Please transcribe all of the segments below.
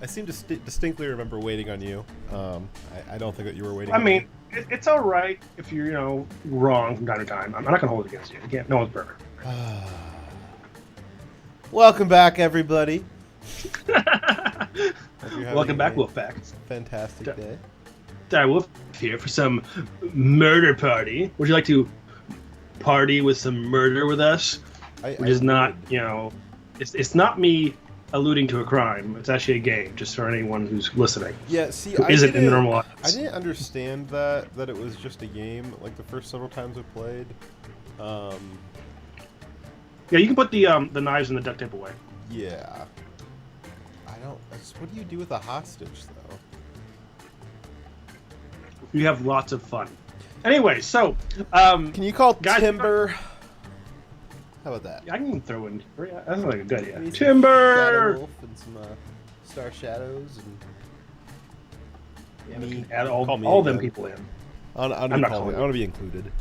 I seem to distinctly remember waiting on you. I don't think that you were waiting I on me. mean, it's all right if you're, wrong from time to time. I'm not going to hold it against you. Again, no one's perfect. Welcome back, everybody. Hope you're having Welcome back, a Wolfpack. fantastic day. Dire Wolf here for some murder party. Would you like to party with some murder with us? Which is not, it's not me alluding to a crime. It's actually a game, just for anyone who's listening. Yeah, see, who isn't in the normal I audience. didn't understand that it was just a game. Like the first several times we played. Yeah, you can put the knives and the duct tape away. Yeah. What do you do with a hostage, though? You have lots of fun. Anyway, so Can you call guys, Timber? How about that? I can throw in. That's like a good idea. Maybe some Timber. Shadow Wolf and some Star Shadows and Yeah, we me. can add Call me all them again. people in. I'm not not calling I want to be included.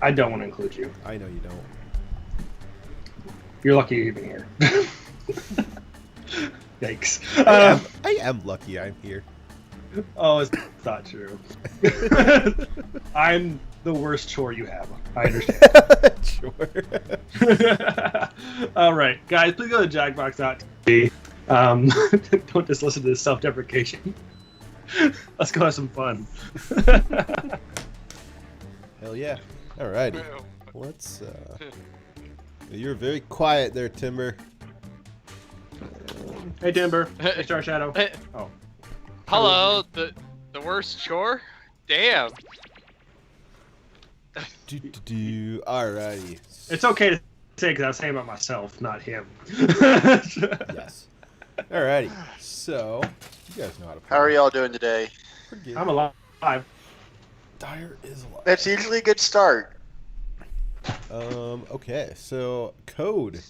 I don't want to include you. I know you don't. You're lucky you're even here. Yikes. I am lucky I'm here. Oh, it's not true. I'm the worst chore you have. I understand. Sure. All right, guys, please go to jackbox.tv. Don't just listen to this self-deprecation. Let's go have some fun. Hell yeah. Alrighty. Let's You're very quiet there, Timber. Hey, Timber. Hey, Star Shadow. Hey. Oh. Hello, the worst chore? Damn. Alrighty. It's okay to say because I was saying about myself, not him. Yes. Alrighty. So, you guys know how to play. How are y'all doing today? Pretty good. I'm alive. Dire is alive. That's usually a good start. Okay, so code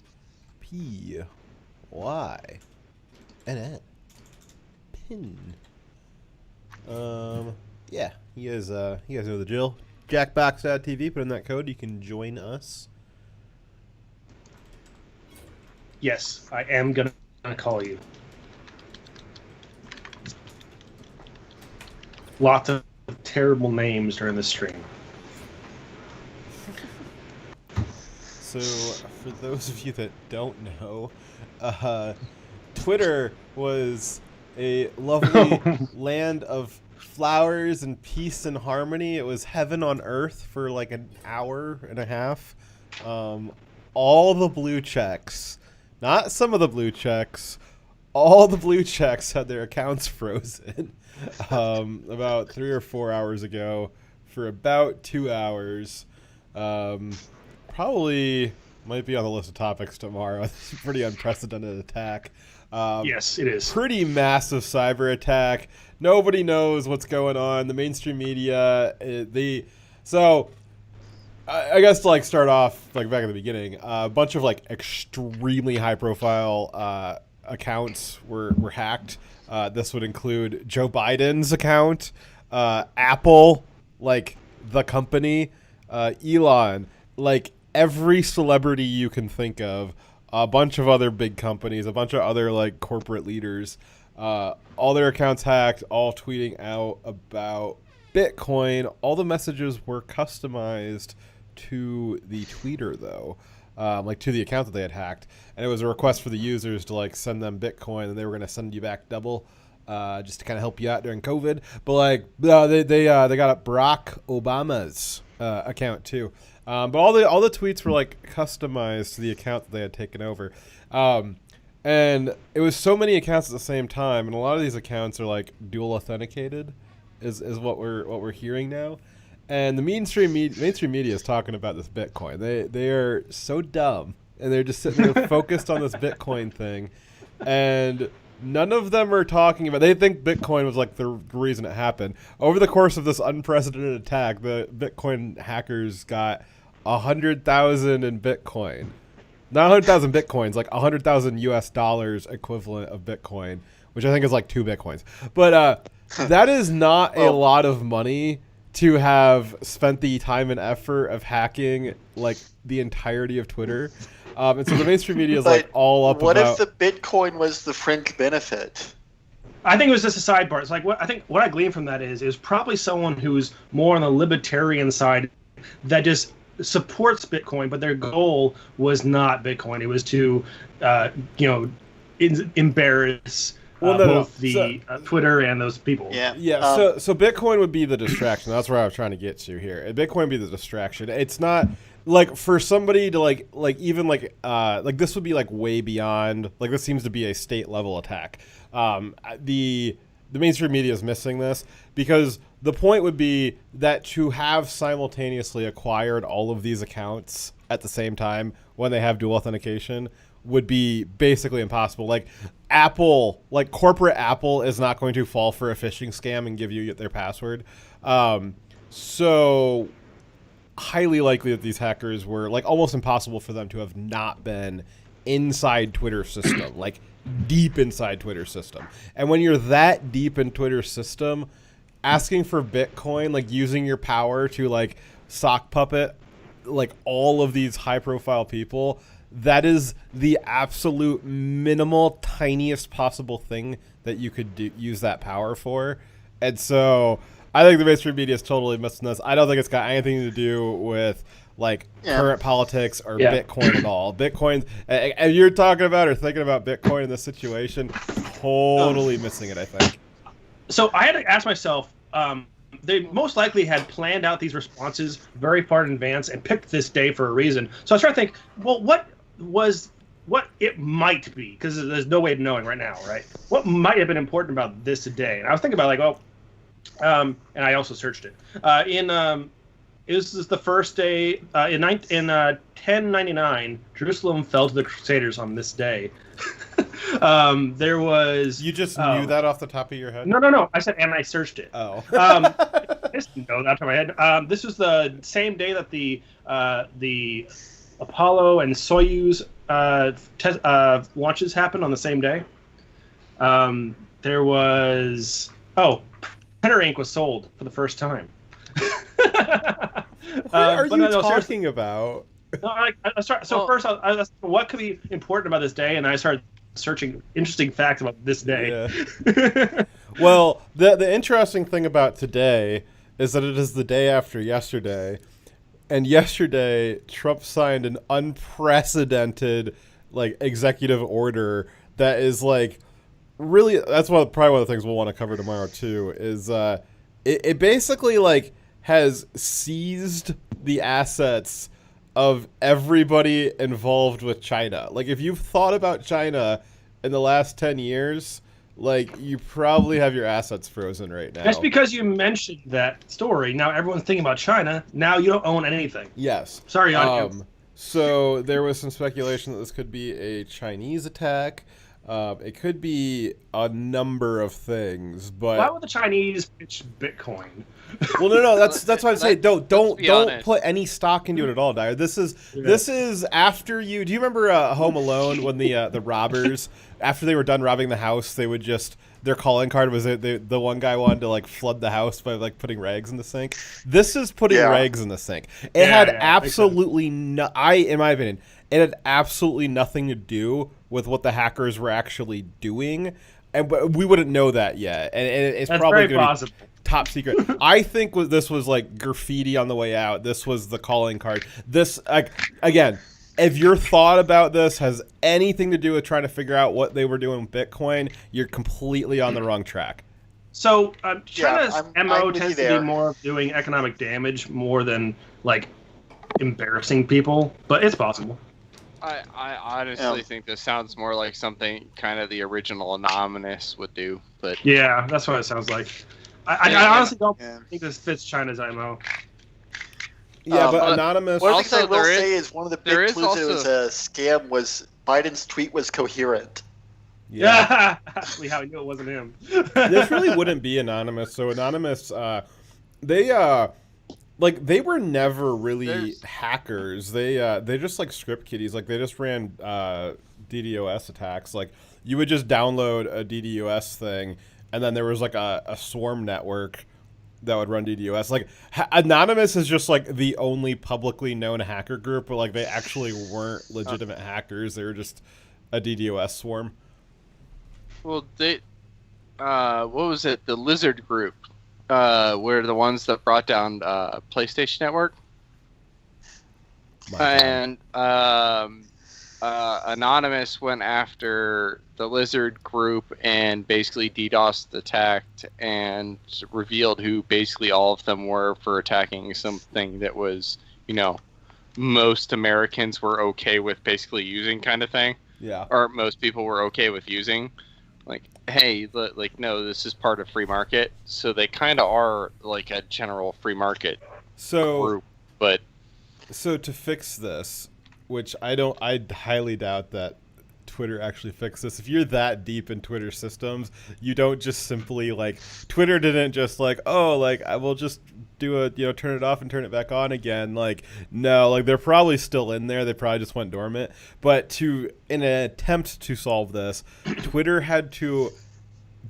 P Y N N pin. Yeah, you guys know the drill. Jackbox.tv, put in that code, you can join us. Yes, I am gonna call you. Lots of terrible names during the stream. So, for those of you that don't know, Twitter was a lovely land of flowers and peace and harmony. It was heaven on earth for like an hour and a half. All the blue checks, not some of the blue checks, all the blue checks had their accounts frozen about 3 or 4 hours ago for about 2 hours. Probably might be on the list of topics tomorrow. It's a pretty unprecedented attack. Yes, it is. Pretty massive cyber attack. Nobody knows what's going on. The mainstream media, I guess to like start off like back at the beginning, a bunch of like extremely high profile accounts were hacked. This would include Joe Biden's account, Apple, like the company, Elon, like every celebrity you can think of, a bunch of other big companies, a bunch of other like corporate leaders, all their accounts hacked, all tweeting out about Bitcoin. All the messages were customized to the tweeter though, like to the account that they had hacked, and it was a request for the users to like send them Bitcoin, and they were going to send you back double, just to kind of help you out during COVID. But like they got Barack Obama's account too. But all the tweets were like customized to the account that they had taken over, and it was so many accounts at the same time, and a lot of these accounts are like dual authenticated, is what we're hearing now, and the mainstream media is talking about this Bitcoin. They are so dumb, and they're just sitting there focused on this Bitcoin thing, and none of them are talking about. They think Bitcoin was like the reason it happened. Over the course of this unprecedented attack, the Bitcoin hackers got 100,000 in Bitcoin. Not 100,000 Bitcoins, like 100,000 US dollars equivalent of Bitcoin, which I think is like 2 Bitcoins. But that is not a lot of money to have spent the time and effort of hacking like the entirety of Twitter. And so the mainstream media is like all up what about... if the Bitcoin was the fringe benefit? I think it was just a sidebar. It's like what I gleaned from that is it was probably someone who's more on the libertarian side that just supports Bitcoin, but their goal was not Bitcoin. It was to, embarrass both the Twitter and those people. Yeah. So Bitcoin would be the distraction. That's where I was trying to get to here. Bitcoin would be the distraction. It's not like for somebody to like this would be like way beyond. Like this seems to be a state level attack. The mainstream media is missing this because the point would be that to have simultaneously acquired all of these accounts at the same time when they have dual authentication would be basically impossible. Like Apple, like corporate Apple is not going to fall for a phishing scam and give you their password. So highly likely that these hackers were like almost impossible for them to have not been inside Twitter system, like deep inside Twitter system. And when you're that deep in Twitter system, asking for Bitcoin, like using your power to like sock puppet like all of these high profile people, that is the absolute minimal, tiniest possible thing that you could use that power for. And so I think the mainstream media is totally missing this. I don't think it's got anything to do with like current politics or Bitcoin at all. Bitcoin, and you're talking about or thinking about Bitcoin in this situation, totally missing it, I think. So I had to ask myself, they most likely had planned out these responses very far in advance and picked this day for a reason. So I was trying to think, well, what it might be, because there's no way of knowing right now, right? What might have been important about this today? And I was thinking about like, and I also searched it. This is the first day in 1099. Jerusalem fell to the Crusaders on this day. There was. You just knew that off the top of your head? No. I said, and I searched it. Oh. I just know that off the top of my head. This was the same day that the Apollo and Soyuz launches happened on the same day. There was Printer ink was sold for the first time. What are you talking about? No, first, I what could be important about this day, and I started searching interesting facts about this day. Yeah. Well, the interesting thing about today is that it is the day after yesterday, and yesterday Trump signed an unprecedented like executive order that is like really. That's probably one of the things we'll want to cover tomorrow too. Is it basically like has seized the assets of everybody involved with China. Like, if you've thought about China in the last 10 years, like, you probably have your assets frozen right now. That's because you mentioned that story. Now everyone's thinking about China. Now you don't own anything. Yes. Sorry, audience. So there was some speculation that this could be a Chinese attack. It could be a number of things, but why would the Chinese pitch Bitcoin? Well, no, that's what I'm saying. Don't put any stock into it at all, Dyer. This is after you. Do you remember Home Alone when the robbers, after they were done robbing the house, they would just their calling card was the one guy wanted to like flood the house by like putting rags in the sink. This is putting rags in the sink. It had absolutely no. In my opinion, it had absolutely nothing to do with what the hackers were actually doing, and we wouldn't know that yet. And it's That's probably very possible. Top secret. I think this was like graffiti on the way out. This was the calling card. This again, if your thought about this has anything to do with trying to figure out what they were doing with Bitcoin, you're completely on the wrong track. So China's MO tends to be more of doing economic damage more than like embarrassing people, but it's possible. I honestly think this sounds more like something kind of the original Anonymous would do, but yeah, that's what it sounds like. I honestly don't think this fits China's MO. Yeah, but Anonymous. One thing I will say is one of the big clues that it was a scam was Biden's tweet was coherent. Yeah, that's how I knew it wasn't him. This really wouldn't be Anonymous. So Anonymous, they were never really hackers. They just like script kiddies. Like they just ran DDoS attacks. Like you would just download a DDoS thing, and then there was like a swarm network that would run DDoS. Like Anonymous is just like the only publicly known hacker group, but like they actually weren't legitimate hackers. They were just a DDoS swarm. Well, what was it? The Lizard Group, were the ones that brought down PlayStation Network. And Anonymous went after the Lizard Group and basically DDoSed attacked and revealed who basically all of them were for attacking something that was, most Americans were okay with basically using kind of thing. Yeah. Or most people were okay with using. Like, hey, no, this is part of free market. So they kind of are like a general free market group, but... So to fix this, which I highly doubt that Twitter actually fixed this. If you're that deep in Twitter systems, you don't just simply Twitter didn't just I will just do turn it off and turn it back on again. No, they're probably still in there. They probably just went dormant. But in an attempt to solve this, Twitter had to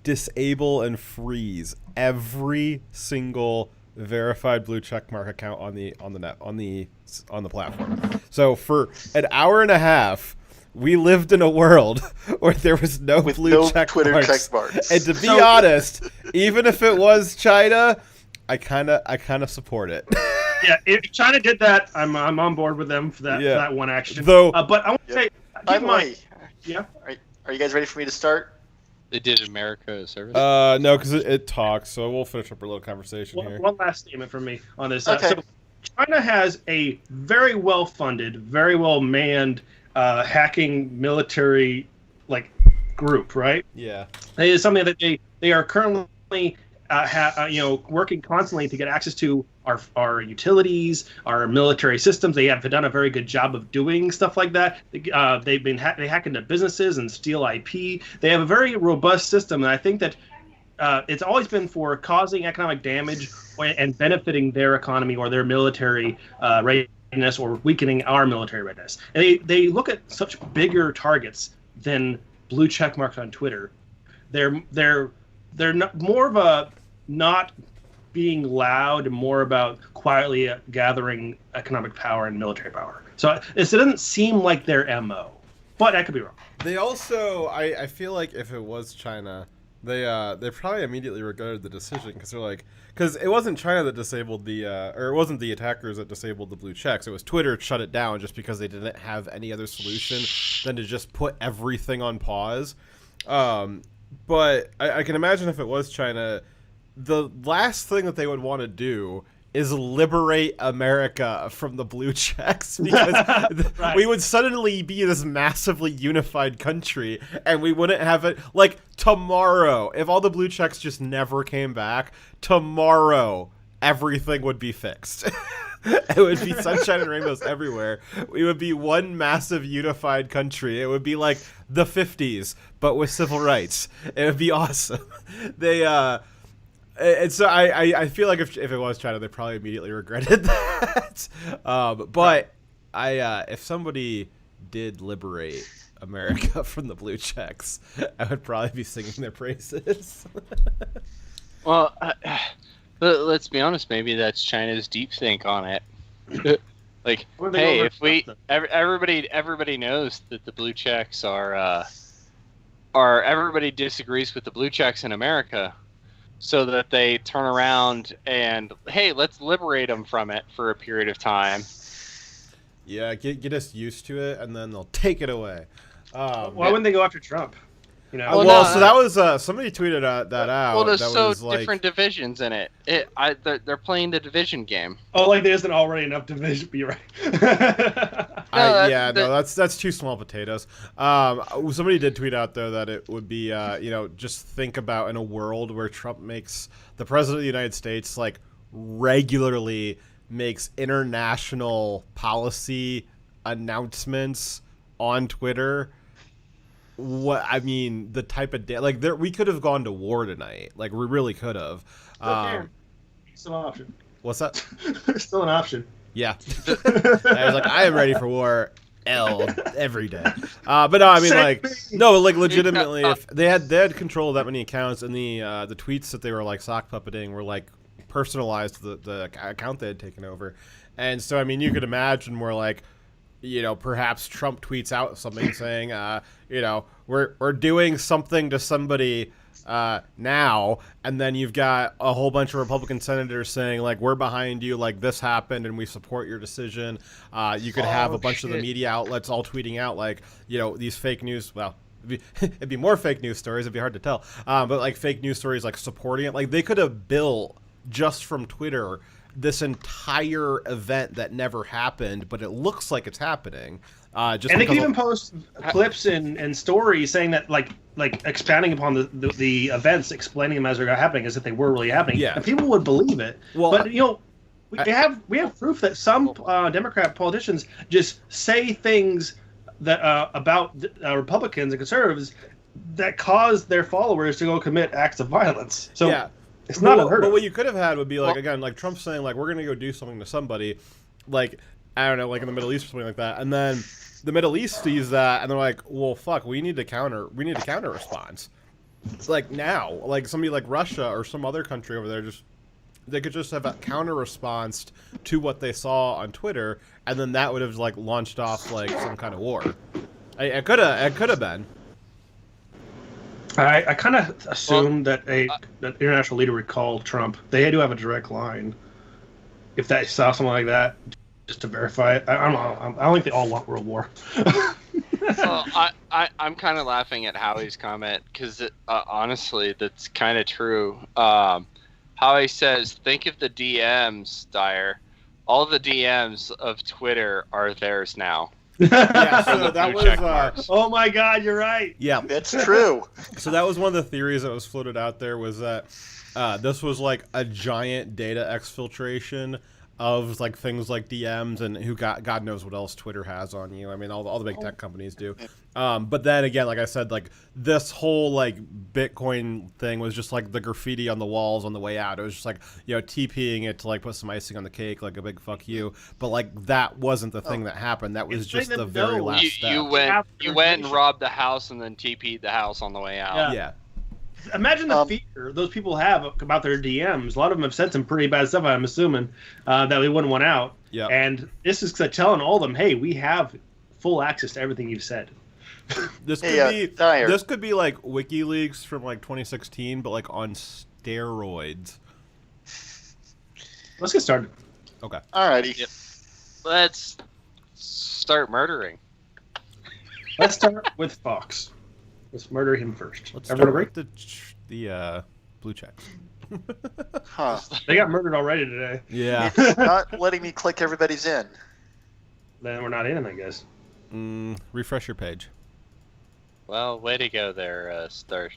disable and freeze every single verified blue checkmark account on the platform. So for an hour and a half, we lived in a world where there was no blue check marks. And to be honest, even if it was China, I kind of support it. Yeah, if China did that, I'm on board with them for that one action. Though, but I want to say, by the way, yeah. Are you guys ready for me to start? They did America a service? No, because it talks, so we'll finish up our little conversation here. One last statement from me on this. Okay. So China has a very well-funded, very well-manned hacking military group, right? Yeah. It is something that they are currently working constantly to get access to our utilities, our military systems. They have done a very good job of doing stuff like that. They hack into businesses and steal IP. They have a very robust system, and I think that it's always been for causing economic damage and benefiting their economy or their military readiness or weakening our military readiness. And they look at such bigger targets than blue check marks on Twitter. They're not, more of a not being loud and more about quietly gathering economic power and military power. So it doesn't seem like their MO, but I could be wrong. They also, I feel like if it was China, they probably immediately regretted the decision because they're because it wasn't China that disabled or it wasn't the attackers that disabled the blue checks. It was Twitter shut it down just because they didn't have any other solution than to just put everything on pause. But I can imagine if it was China, the last thing that they would want to do is liberate America from the blue checks because right. We would suddenly be this massively unified country and we wouldn't have it tomorrow. If all the blue checks just never came back, tomorrow everything would be fixed. It would be sunshine and rainbows everywhere. We would be one massive unified country. It would be like the 50s, but with civil rights. It would be awesome. And so I feel like if it was China, they probably immediately regretted that. But if somebody did liberate America from the blue checks, I would probably be singing their praises. Well, let's be honest. Maybe that's China's deep think on it. Hey, if everybody knows that the blue checks are everybody disagrees with the blue checks in America. So that they turn around and, hey, let's liberate them from it for a period of time. Yeah, get us used to it, and then they'll take it away. Why wouldn't they go after Trump? So that was somebody tweeted that out. Well, there's that different divisions in it. They're playing the division game. Oh, there isn't already enough division. You're right. That's too small potatoes. Somebody did tweet out though that it would be just think about in a world where Trump makes the president of the United States regularly makes international policy announcements on Twitter. The type of day we could have gone to war tonight. We really could have. Still an option. What's that? Still an option. Yeah. I was I am ready for war every day. But no, legitimately, if they had control of that many accounts, and the tweets that they were sock puppeting were personalized to the account they had taken over, and so you could imagine where perhaps Trump tweets out something saying, we're doing something to somebody now, and then you've got a whole bunch of Republican senators saying like, we're behind you, like this happened and we support your decision. You could have a bunch of the media outlets all tweeting out like, these fake news. Well, it'd be more fake news stories. It'd be hard to tell. But like fake news stories like supporting it. Like they could have built just from Twitter this entire event that never happened, but it looks like it's happening. And they can even post clips and stories saying that, like expanding upon the events, explaining them as they're happening, as if they were really happening. Yeah. And people would believe it. Well, but we have proof that some Democrat politicians just say things that about Republicans and conservatives that cause their followers to go commit acts of violence. So yeah. It's not unheard of. But what you could have had would be like, again, like Trump saying like, we're going to go do something to somebody, like, I don't know, like in the Middle East or something like that. And then the Middle East sees that and they're like, well, fuck, we need a counter response. Like now, like somebody like Russia or some other country over there, they could just have a counter response to what they saw on Twitter. And then that would have like launched off like some kind of war. It could have been. I kind of assumed that an international leader would call Trump. They do have a direct line. If they saw something like that, just to verify it. I don't know. I don't think they all want World War. Well, I'm kind of laughing at Howie's comment because honestly, that's kind of true. Howie says, think of the DMs, Dyer. All the DMs of Twitter are theirs now. Yeah, so that was. Oh my God, you're right. Yeah, that's true. So that was one of the theories that was floated out there was that this was like a giant data exfiltration of like things like DMs and God knows what else Twitter has on you. I mean, all the big tech companies do. But then again, like I said, like this whole like Bitcoin thing was just like the graffiti on the walls on the way out. It was just like, TPing it to like put some icing on the cake, like a big fuck you. But like that wasn't the thing that happened. That was just the very last step. You went and robbed the house and then TP'd the house on the way out. Yeah. Imagine the fear those people have about their DMs. A lot of them have said some pretty bad stuff, I'm assuming, that they wouldn't want out. Yeah. And this is telling all of them, hey, we have full access to everything you've said. This could be like WikiLeaks from like 2016, but like on steroids. Let's get started. Okay. Alrighty. Yep. Let's start murdering. Let's start with Fox. Let's murder him first. Let's Everyone start agree? with the blue checks. Huh. They got murdered already today. Yeah. It's not letting me click everybody's in. Then we're not in, I guess. Refresh your page. Well, way to go there, Star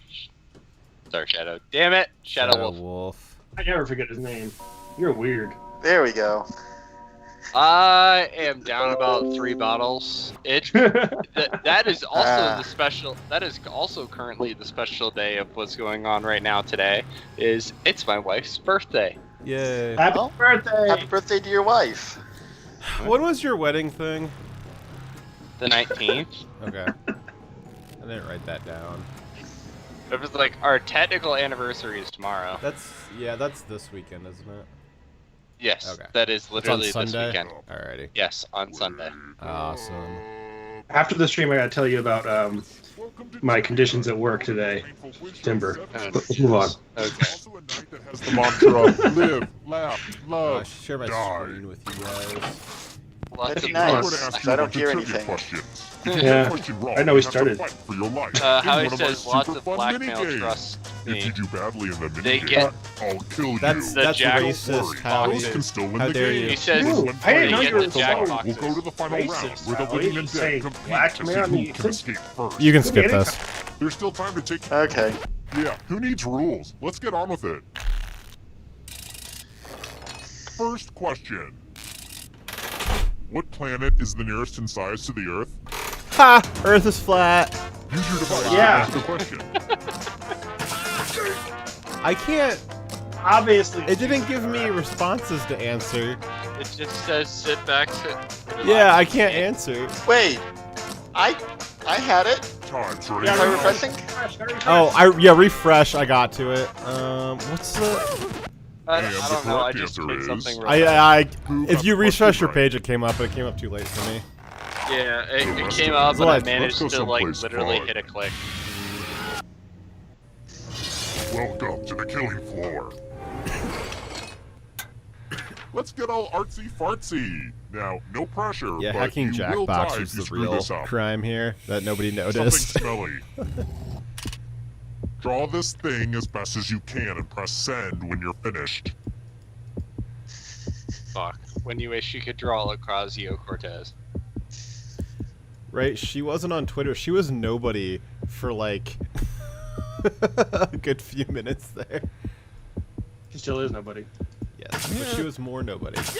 Shadow. Damn it, Shadow Wolf. I never forget his name. You're weird. There we go. I am down about 3 bottles. That is also the special. That is also currently the special day of what's going on right now. Today it's my wife's birthday. Yay! Happy birthday! Happy birthday to your wife. When was your wedding thing? The 19th. Okay. I didn't write that down. It was like our technical anniversary is tomorrow. That's this weekend, isn't it? Yes, okay. That is literally it's on this Sunday? weekend. Alrighty. Yes, on Sunday. Awesome. After the stream, I gotta tell you about my conditions at work today. Timber. Let's move on. Okay. Has the mantra, live, laugh, love, share my die. screen with you guys. That'd be I were nice. to ask I you a don't bunch of hear trivia anything. questions. Yeah. Question wrong, I know we you have to started. fight for your life. Howie In one of my says lots super of fun blackmail. mini-games. Trust If me. you do badly in the They mini get- I'll kill That's you. The that's jackal racist, Worry, Howie. those can still win How the dare game. you. He says Ooh, I didn't know they you get were the so jackboxes. We'll go to the final Racist, round where the Howie. living and Say dead compete to blackmail see me. who can escape first. You can skip Okay. this. There's still time to take... Okay. Yeah, who needs rules? Let's get on with it. First question. What planet is the nearest in size to the Earth? Ha! Earth is flat. Use your device Yeah. to answer the question. I can't. Obviously. It didn't give me responses to answer. It just says sit back. Yeah, I can't answer. Wait. I had it. Time's ready. Yeah, Am I now. refreshing? Oh, refresh. I got to it. What's the? I And the don't know. I correct just answer did is- something real fast. I Who if got you the refresh question your right? page, it came up, but it came up too late for me. Yeah, it came up, So but I let's managed go to like someplace literally fun. hit a click. Welcome to the killing floor. Let's get all artsy fartsy. Now, no pressure. Yeah, but hacking you will die Jackbox if was you the screw real this up. crime here that nobody noticed. Something smelly. Draw this thing as best as you can and press send when you're finished. Fuck. When you wish you could draw Ocasio-Cortez. Right? She wasn't on Twitter. She was nobody for like a good few minutes there. She still is nobody. Yes, but she was more nobody. It's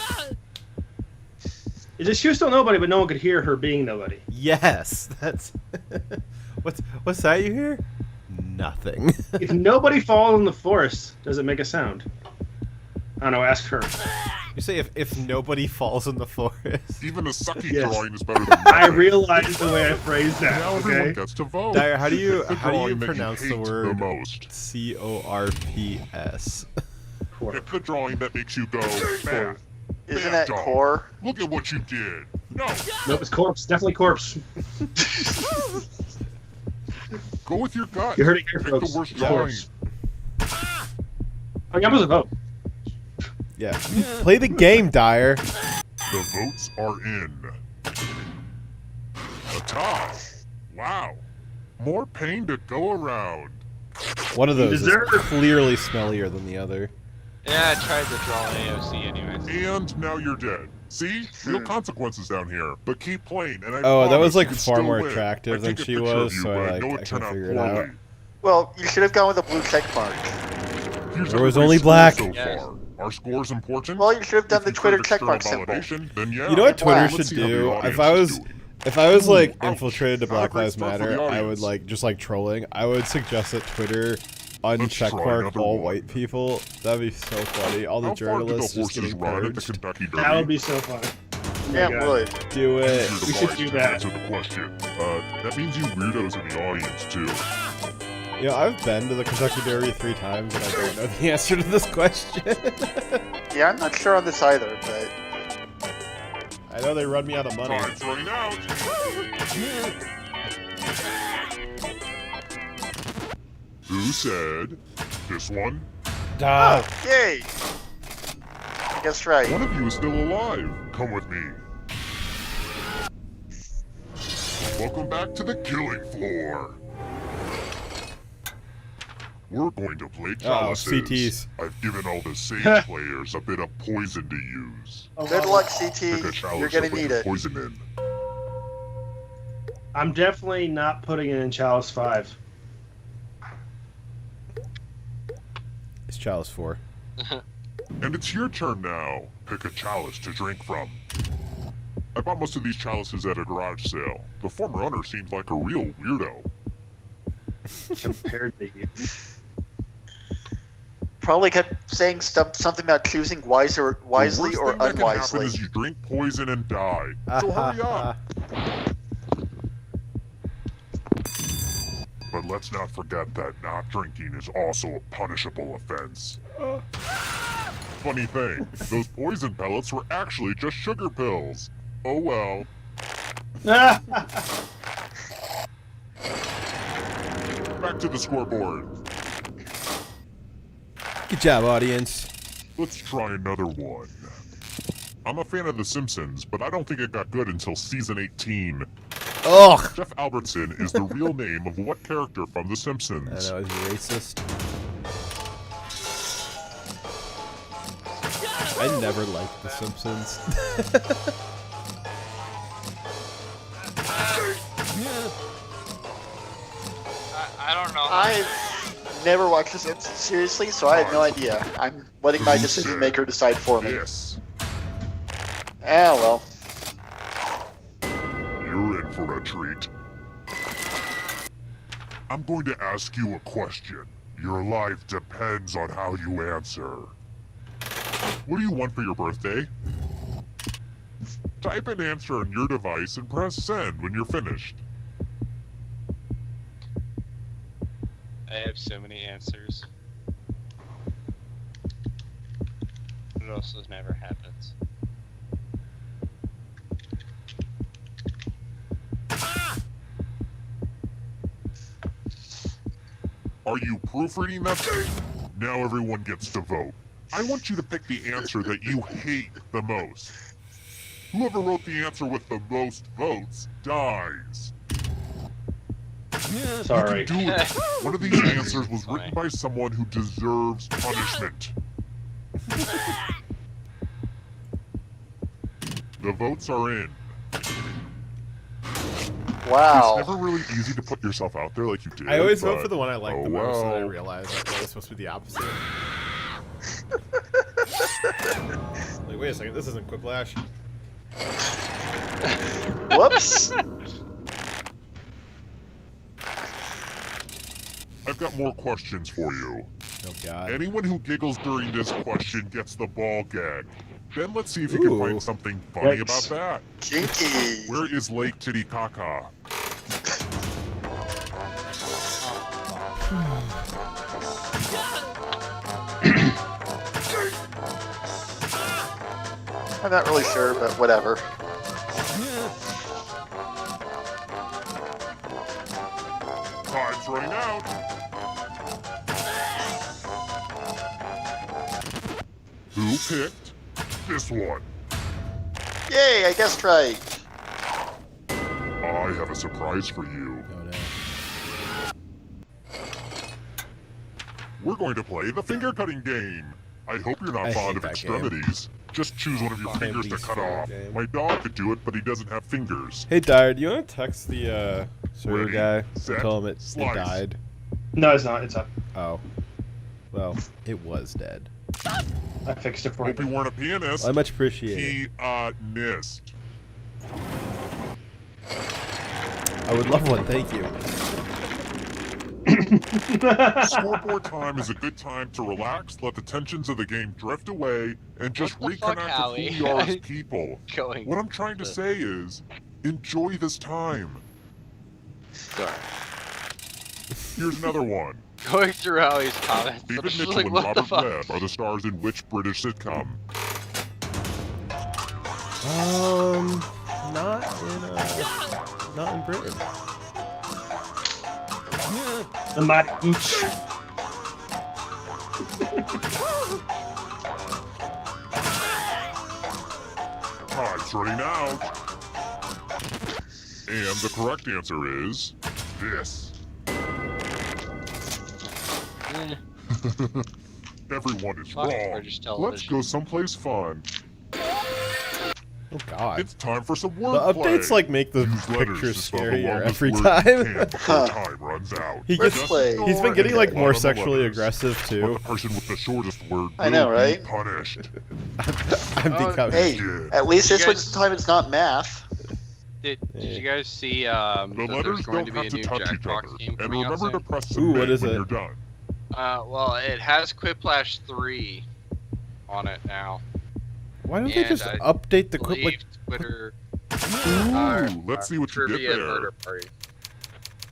just she was still nobody, but no one could hear her being nobody. Yes, that's what's that you hear? Nothing. If nobody falls in the forest, does it make a sound? I don't know, ask her. You say if nobody falls in the forest. Even a sucky Yes. drawing is better than I nothing. realized the way I phrased that, Now everyone okay? gets to vote. Dyer, how do you Pick the drawing that pronounce you the hate word the most? CORPS? Pick the drawing that makes you go, man, Isn't man, that dog. core? Look at what you did. No, Nope, it's corpse. Definitely corpse. go with your gut. You heard it here, Pick folks. the worst It's drawing. corpse. I got a vote. Yeah. Play the game, Dyer. The votes are in. A tie. Wow. More pain to go around. One of those is deserve- clearly smellier than the other. Yeah, I tried to draw an AOC anyways. And now you're dead. See? Real consequences down here. But keep playing, and I Oh, that promise was like you can far still more win. attractive I than take a she picture of was, you, so but I know like, it I turned can out figure it out. poorly. Well, you should have gone with a blue check mark. Here's There was everybody's only score black. So Yes. far. Our score's important. Well, you should have done If the you Twitter crave check mark external symbol. validation, then yeah. You know what Twitter Let's should see how the do? audience If I is was doing. if I was like Ouch. infiltrated to Not Black great Lives stuff for the Matter, I would audience. like just like trolling. I would suggest that Twitter try uncheckmark another all one. white people. That'd be so funny. All the How far did the journalists just horses getting run at the purged. Kentucky Derby? That would be so fun. Yeah, God. it would. Do it. You're the We should boys do to that. answer the question. That means you weirdos in the audience too. You know, I've been to the Kentucky Derby 3 times and I don't know the answer to this question. Yeah, I'm not sure on this either, but I know they run me out of money. Time's running out. Who said this one? Duh. yay! I guess right. One of you is still alive. Come with me. Welcome back to the killing floor. We're going to play chalices. CTs. I've given all the sage players a bit of poison to use. Good luck, Pick a CT. chalice You're gonna to put need your it. poison in. I'm definitely not putting it in Chalice 5. It's Chalice 4. And it's your turn now. Pick a chalice to drink from. I bought most of these chalices at a garage sale. The former owner seemed like a real weirdo. Compared to you. Probably kept saying something about choosing wisely The or worst thing that can happen unwisely. is you drink poison and die. So hurry up. But let's not forget that not drinking is also a punishable offense. Funny thing, those poison pellets were actually just sugar pills. Oh well. Back to the scoreboard. Good job, audience. Let's try another one. I'm a fan of The Simpsons, but I don't think it got good until season 18. Ugh. Jeff Albertson is the real name of what character from The I Simpsons? know, it's racist. I never liked The Simpsons. I don't know. I've never watched The Simpsons seriously, so I have no idea. I'm letting my decision maker decide for me. Yes, Ah, well. you're in for a treat. I'm going to ask you a question. Your life depends on how you answer. What do you want for your birthday? Type an answer on your device and press send when you're finished. I have so many answers. It also never happens. Are you proofreading them? Now everyone gets to vote. I want you to pick the answer that you hate the most. Whoever wrote the answer with the most votes dies. Sorry. You can do it. One of these answers was written by someone who deserves punishment. The votes are in. Wow. It's never really easy to put yourself out there like you did. I always vote but- for the one I like the most, and well. I realize that it's supposed to be the opposite. Like, wait a second, this isn't Quiplash. Whoops. I've got more questions for you. Oh god. Anyone who giggles during this question gets the ball gag. Then let's see if you can Ooh. find something funny Yikes. about that. Kinky. Where is Lake Titicaca? I'm not really sure, but whatever. Time's running out. Who picked this one? Yay, I guessed right. I have a surprise for you. Oh, no. We're going to play the finger cutting game. I hope you're not I fond hate of that extremities. Just choose one of your fingers to least cut favorite off. game. My dog could do it, but he doesn't have fingers. Hey, Dyer, do you want to text the server Ready, guy set, and tell him it slice. died? No, it's not. It's up. Oh. Well, it was dead. I fixed it for Hope you you. weren't a pianist. I much appreciate it. Pianist. I would love one, thank you. Scoreboard time is a good time to relax, let the tensions of the game drift away, and just What the fuck, reconnect Howie? with who you are as people. Going. What I'm trying to say is, enjoy this time. Sorry. Here's another one. Going through Howie's comments. I'm David just Mitchell like, and what the Robert fuck? Webb are the stars in which British sitcom? Not in Britain. The Mighty Boots. Time's running out. And the correct answer is this. Eh, Everyone is Fuck wrong. British Let's television. go someplace fun. Oh god. It's time for some The wordplay. updates like make the Use letters pictures to spell the scarier longest every word time. you can before time runs out. He Let's gets, play. he's been getting like more Bottom of sexually letters. aggressive But too. the person with the shortest word I know, will right? be punished. I'm becoming. Hey, Yeah. at least You this guys- time it's not math. Did Yeah. you guys see The that there's letters going don't to be a have to new touch each Jackbox other. game And coming out remember to soon? press Ooh, submit what is when it? you're done. Well, it has Quiplash 3 on it now. Why don't they And just I update the Believe clip? Twitter Ooh, let's see what you get Trivia there. Murder Party.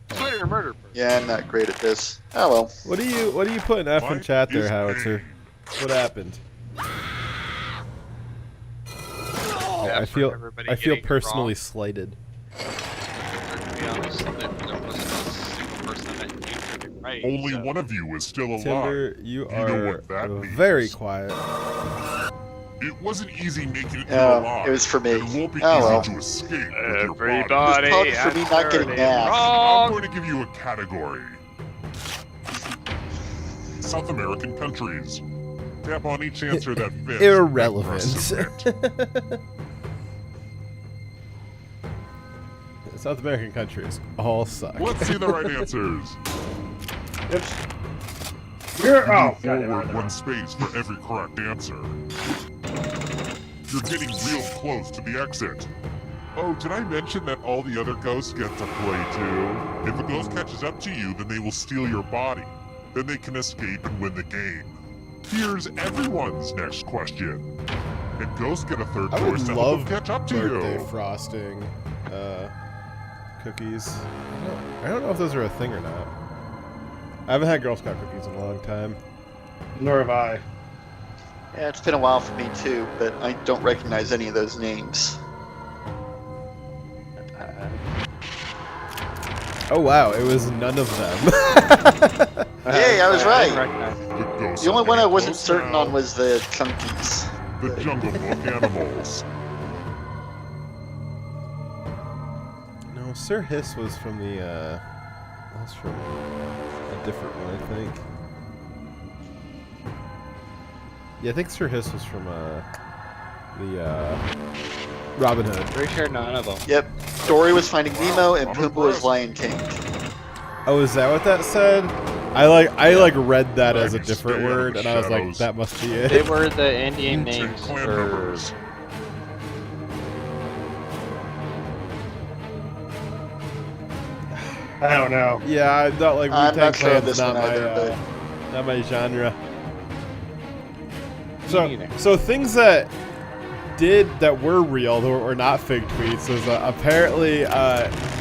Twitter Murder Party. Yeah, I'm not great at this. Oh well. What do you put in F in Mine chat there, is Howitzer? A. What happened? Yeah, I for feel everybody I feel getting it personally wrong. slighted. To be honest, there wasn't a single person that knew it right. Only so- one of you is still alive. Tinder, you know are what that means. very quiet. It wasn't easy making it Oh, alive. it was for me. It won't be Oh, easy well. to escape with your body. It was probably for me not getting math. I'm going to give you a category. South American countries. Tap on each answer that fits. and press Irrelevant. submit. South American countries all suck. Let's see the right answers. Oops. You're. Oh, Move God, forward one space for every correct answer. You're getting real close to the exit. Oh, did I mention that all the other ghosts get to play too? If a ghost catches up to you, then they will steal your body. Then they can escape and win the game. Here's everyone's next question. And ghosts get a third I would choice to love help them catch up to birthday you. frosting cookies. I don't know if those are a thing or not. I haven't had Girl Scout cookies in a long time. Nor have I. Yeah, it's been a while for me too, but I don't recognize any of those names. Oh wow, it was none of them. Yay, I was right. The The only one I wasn't ghost certain now. on was the chunkies. The Jungle Book animals. No, Sir Hiss was from the. That was from a different one, I think. Yeah, I think Sir Hiss was from the Robin Hood. Pretty sure none of them. Yep. Dory was Finding Nemo, and Pumbaa was Lion King. Oh, is that what that said? I read that as a different word, and I was like, that must be They it. were the Indian Mutant names clan for. members. I don't know. Yeah, I'm not like I'm Wu-Tang not sure of Clan's this not one my either, not my genre. neither. So things that were real, that were not fake tweets, is apparently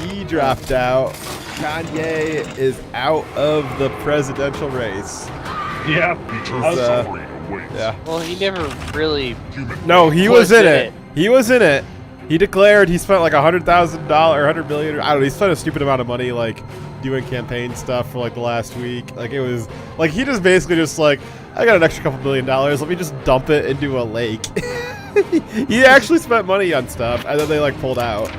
Yee dropped out. Kanye is out of the presidential race. Yeah. Eternal was, suffering awaits. Yeah. Well, he never really. Human No, he was in it. He was in it. He declared he spent like $100,000, $100 million. I don't know. He spent a stupid amount of money, like doing campaign stuff for like the last week. Like it was like he just basically just like, I got an extra couple $1 billion. Let me just dump it into a lake. He actually spent money on stuff, and then they like pulled out.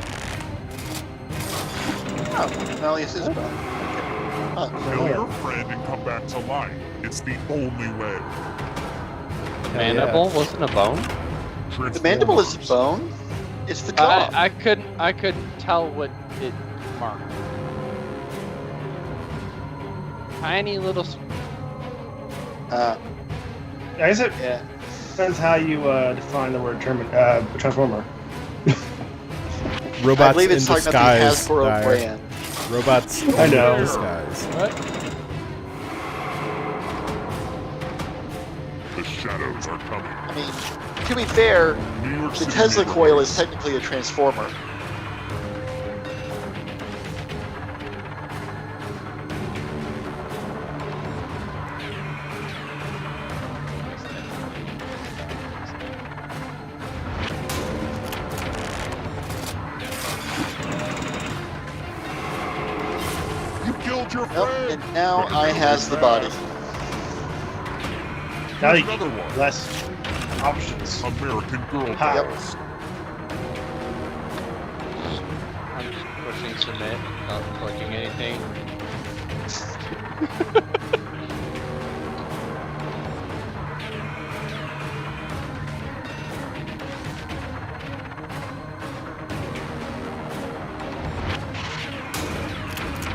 Oh, Malleus is about. Kill your friend and come back to life. It's the only way. The mandible wasn't a bone. The mandible is a bone. It's the jaw. I couldn't tell what it marked. Tiny little. Uh, I guess it yeah. depends how you define the word transformer. Robots I believe in it's talking about the disguise. Hasbro Dyer. brand. Robots I know. in disguise. What? The shadows are coming. I mean, to be fair, New York the City Tesla coil is neighborhoods. technically a transformer. You killed your Nope, friend. and now But I it's has the really body. Now Here's you another get one. less options. American Girl Ha. dolls. I'm just pushing submit, not clicking anything.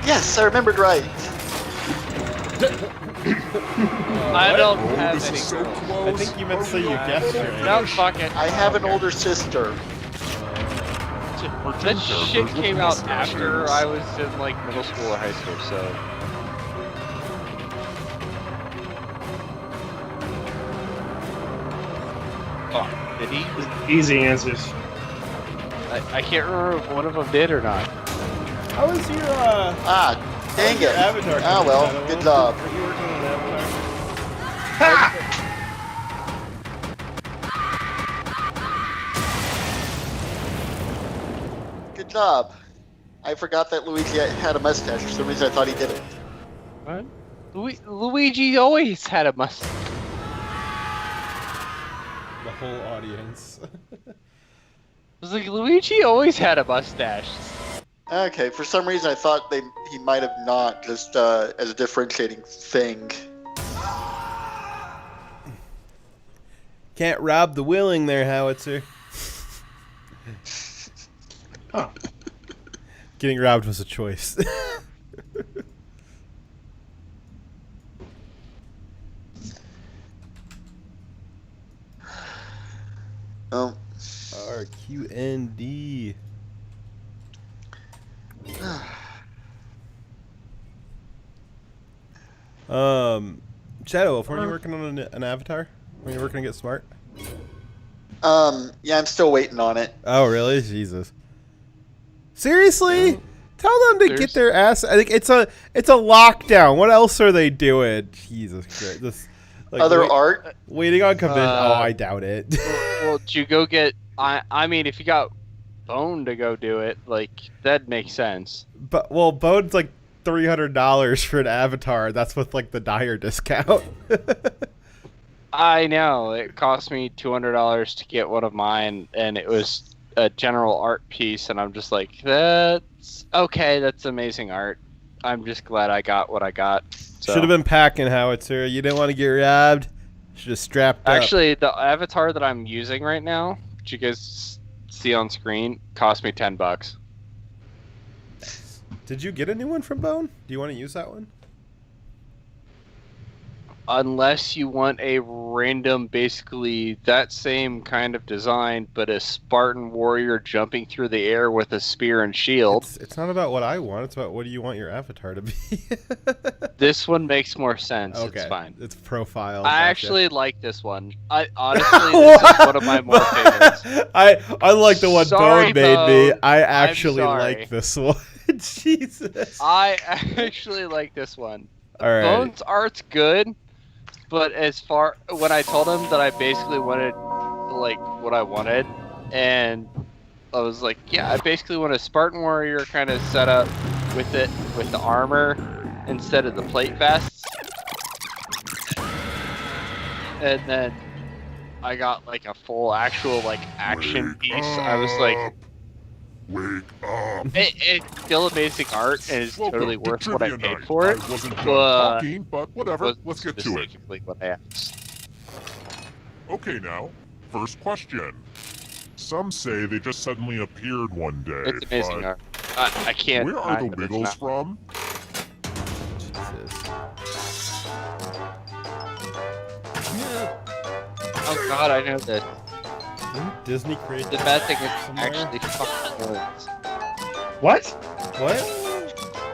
Yes, I remembered right. I don't Oh, have this any is so girls. I close. think you meant to say you guessed right. No, fuck it. I have an Okay. older sister. That shit came out after I was in like middle school or high school, so. Fuck, did he? Easy answers. I can't remember if one of them did or not. How was your Ah, dang it. Avatar? Ah, well, good job. Are you working on an Avatar? Good job. I forgot that Luigi had a mustache. For some reason, I thought he didn't. What? Luigi always had a mustache. The whole audience. I was like, Luigi always had a mustache. Okay, for some reason, I thought he might have not, just as a differentiating thing. Can't rob the willing there, Howitzer. Huh. Getting robbed was a choice. Oh. RQND. Shadow, weren't you working on an avatar? Were you working to get smart? Yeah, I'm still waiting on it. Oh, really? Jesus. Seriously? Tell them to get their ass. I think it's a lockdown. What else are they doing? Jesus Christ. This, like, Other art? Waiting on commission. Oh, I doubt it. Well, did you go get? I mean, if you got Bone to go do it, like that makes sense. But well, Bone's like $300 for an avatar. That's with like the Dyer discount. I know. It cost me $200 to get one of mine, and it was a general art piece, and I'm just like, that's okay. That's amazing art. I'm just glad I got what I got. So. Should have been packing, Howitzer. You didn't want to get robbed. Should have strapped up. Actually, the avatar that I'm using right now, which you guys see on screen, cost me $10. Did you get a new one from Bone? Do you want to use that one? Unless you want a random, basically that same kind of design, but a Spartan warrior jumping through the air with a spear and shield. It's not about what I want. It's about what do you want your avatar to be. This one makes more sense. Okay. It's fine. It's profile. I actually like this one. I honestly, this is one of my more favorites. I like the one Sorry, Bone made me. Bone. I actually I'm sorry. like this one. Jesus. I actually like this one. All right. Bone's art's good, but when I told him that I basically wanted like what I wanted, and I was like, yeah, I basically want a Spartan warrior kind of setup with the armor instead of the plate vests, and then I got like a full actual like action piece. I was like, wake up. It's still amazing art, and it's totally Welcome to worth what I Trivia paid Night. for it. I wasn't done but talking, but whatever. wasn't Let's get to it. specifically what I asked. Okay, now, first question. Some say they just suddenly appeared one day. It's amazing but art. I can't. where are the deny that it's Wiggles not. from? Oh god, I know this. Didn't Disney create The bad thing is actually fucking words. What? What?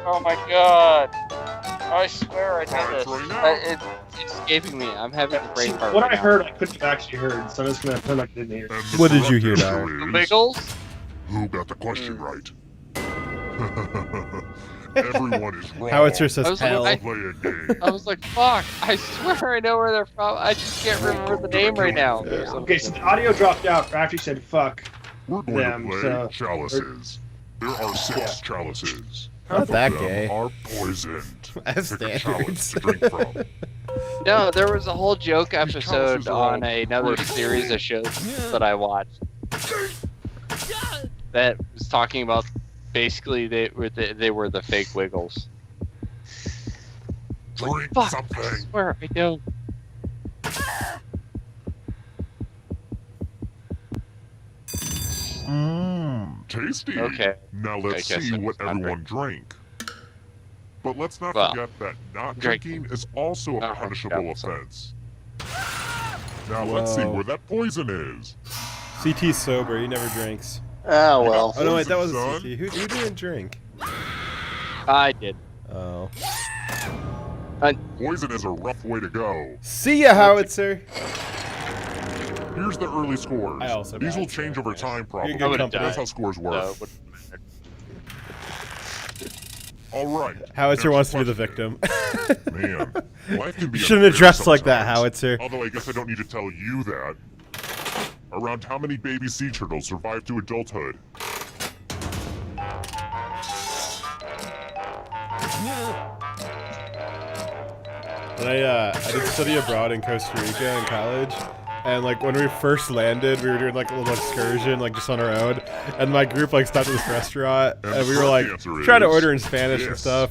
Oh my god. I swear I know Alright, this. right now. It's escaping me. I'm having a brain fart. What right I now. heard, I couldn't have actually heard, so I'm just gonna pretend like I didn't hear. And the What did you correct hear, answer Dyer? is- Wiggles? Who got the question right? Everyone is wrong. Howitzer says I was hell. like, Play a game. I was like, fuck. I swear I know where they're from. I just can't remember the name right now. Okay, so the audio dropped out. Rafty said "fuck." We're going them, to play so- chalices. There are 6 chalices. Not Half that of them gay. are poisoned. As Pick a chalice standards. to drink from. No, there was a whole joke chalices episode are all on another pretty series cool. of shows that I watched that was talking about basically they were the fake Wiggles. Drink Fuck, I something. swear I don't. Tasty. Okay. Now let's I guess see I'm what hungry. everyone drank. But let's not Well, forget that not drink. drinking is also a Oh, punishable yeah. offense. Now let's see Whoa. where that poison is. CT's sober. He never drinks. Oh, well. Oh no, wait, that Poison, wasn't son. CT. Who didn't drink? I did. Oh. Poison is a rough way to go. See ya, Howitzer. Here's the early scores. I also These will died, change so over nice. time, probably. You're good company. That's how scores work. So it wouldn't matter. All right. Howitzer next wants to be the question. victim. Man, life can be You shouldn't have unfair dressed like that, sometimes. Howitzer. Although I guess I don't need to tell you that. Around how many baby sea turtles survive to adulthood? And I did study abroad in Costa Rica in college, and like when we first landed, we were doing like a little excursion, like just on our own, and my group like stopped at this restaurant, and we were like trying to order in Spanish and yes. stuff,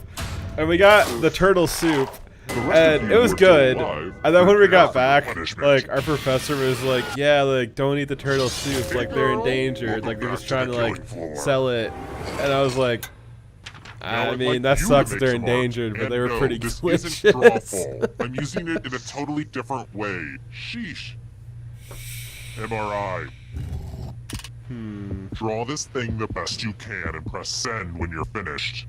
and we got the turtle soup, The rest of and you it was were still good. alive. And then when we got Prepare for back, punishment. like our professor was like, "Yeah, like don't eat the turtle soup, like they're endangered, like they're just trying to like sell it," and I was like. Now I I'd mean, like that you to sucks make they're some art. endangered, but And they were no, pretty this delicious. isn't drawful. I'm using it in a totally different way. Sheesh. MRI. Draw this thing the best you can and press send when you're finished.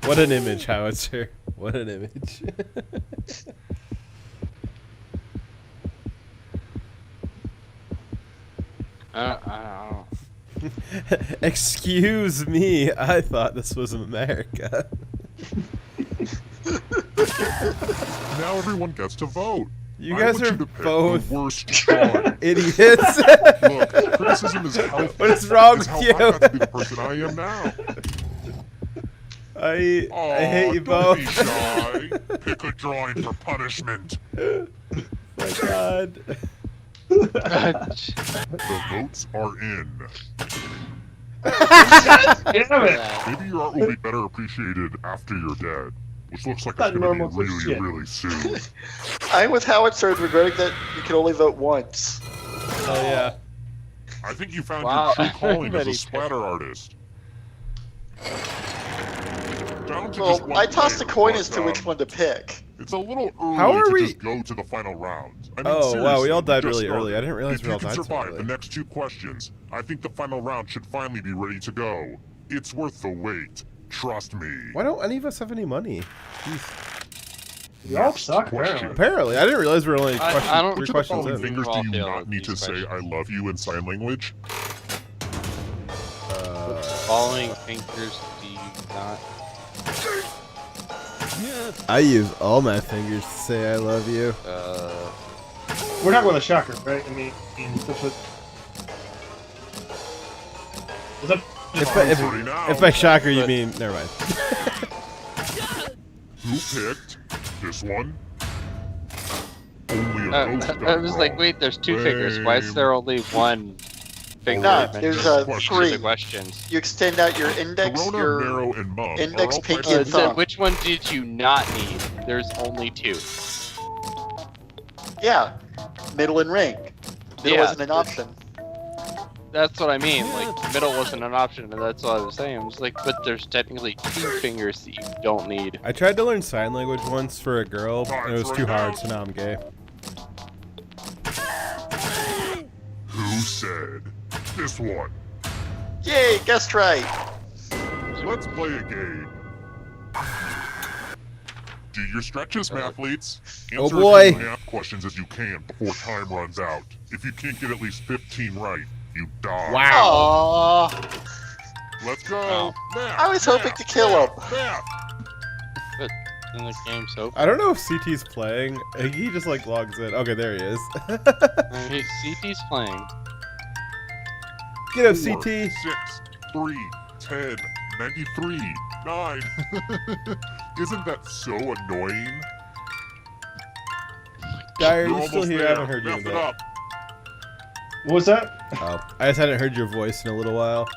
What an image, Howitzer. What an image. I don't know. Excuse me, I thought this was America. Now everyone gets to vote. You guys are both the worst Sean. idiots. Look, criticism is healthy. What is wrong It's with how you? I got to be the person I am now. I hate you don't both. Be shy. Pick a drawing for punishment. My God. The votes are in. Damn it! Maybe your art will be better appreciated after you're dead, which looks like it's Not going normal to be to really, shit. really soon. I'm with Howard Stern regretting that you can only vote once. Oh yeah. I think you found Wow. your true calling as a Everybody splatter artist. Down to just Well, one I tossed a player, coin but, as to which one to pick. It's a little early How are to we- just go to the final round. I mean, Oh, wow, we all seriously, died just really early. started. I didn't realize if we all you can died so survive early. the next 2 questions, I think the final round should finally be ready to go. It's worth the wait. Trust me. Why don't any of us have any money? Jeez. Y'all suck, Question. apparently. Apparently, I didn't realize we were only I don't- 3 Which of the questions following in. fingers do I'll you fail not need to these say questions. I love you in sign language? Following fingers do you not? I use all my fingers to say I love you. We're talking about a shocker, right? I mean, that's what. Is that If by shocker you mean, never mind. Who picked this one? Only a ghost got I was like, wrong. wait, there's 2 fingers. Why is there only 1 finger? No, mentioned there's in three. the questions. You extend out your index, Corona, your Marrow, and Mum index, are all pinky, types of and So thumb. which one did you not need? There's only 2. yeah, middle and ring. Middle Yeah. wasn't an option. That's what I mean. Like, middle wasn't an option, and that's what I was saying. I was like, but there's technically 2 fingers that you don't need. I tried to learn sign language once for a girl, and it was too hard, so now I'm gay. Who said this one? Yay, guessed right. Let's play a game. Do your stretches, mathletes. Oh, Answer boy. as many math questions as you can before time runs out. If you can't get at least 15 right, you die. Wow. Aww, Let's go. Oh. Math, I was hoping math, to kill him. Math. And the game's over. I don't know if CT's playing. I think he just like logs in. Okay, there he is. Hey, CT's playing. Get up, 4, CT. 6, 3, 10, 93, 9. Isn't that so annoying? Dyer, You're you still almost here? there. I haven't heard you in a Math it bit. up. What was that? Oh, I just hadn't heard your voice in a little while.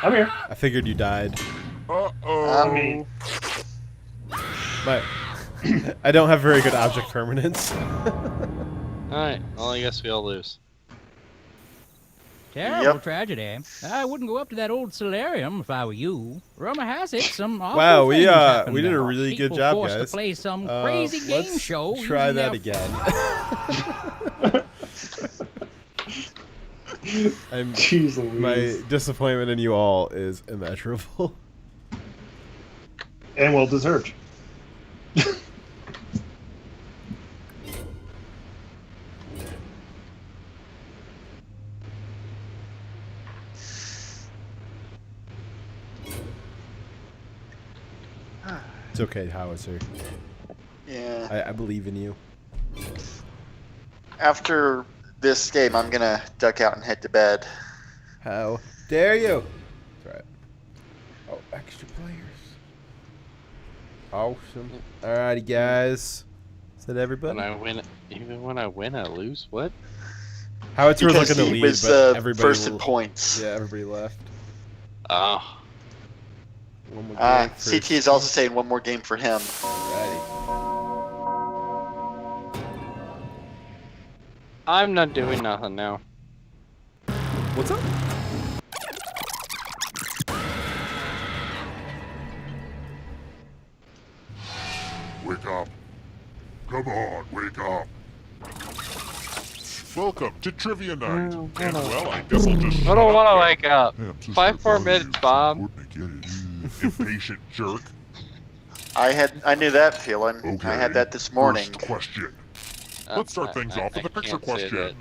I'm here. I figured you died. Uh-oh. I mean- But I don't have very good object permanence. Alright, well, I guess we all lose. Terrible Yep. tragedy. I wouldn't go up to that old solarium if I were you. Rumor has it some awful Wow, we, things happened we did a there. really good People job, forced guys. to play some crazy game Let's show. try using that their again. Jeez Louise. My disappointment in you all is immeasurable. And well deserved. It's okay, Howitzer. Yeah. I believe in you. After this game, I'm gonna duck out and head to bed. How dare you? That's right. Oh, extra players. Awesome. Alrighty, guys. Is that everybody? When I win, even when I win, I lose? What? Howitzer was Because looking to he lead, was but everybody first in will- points. Yeah, everybody left. Oh. One more game for- CT is also saying one more game for him. Alrighty. I'm not doing nothing now. What's up? Wake up. Come on, wake up. Welcome to Trivia Night. No, And no. well, I guess I'll just I don't want to wake up. 5 5 more minutes, Bob. Impatient jerk. I knew that feeling. Okay. I had that this morning. First question. Let's start things off with a picture question.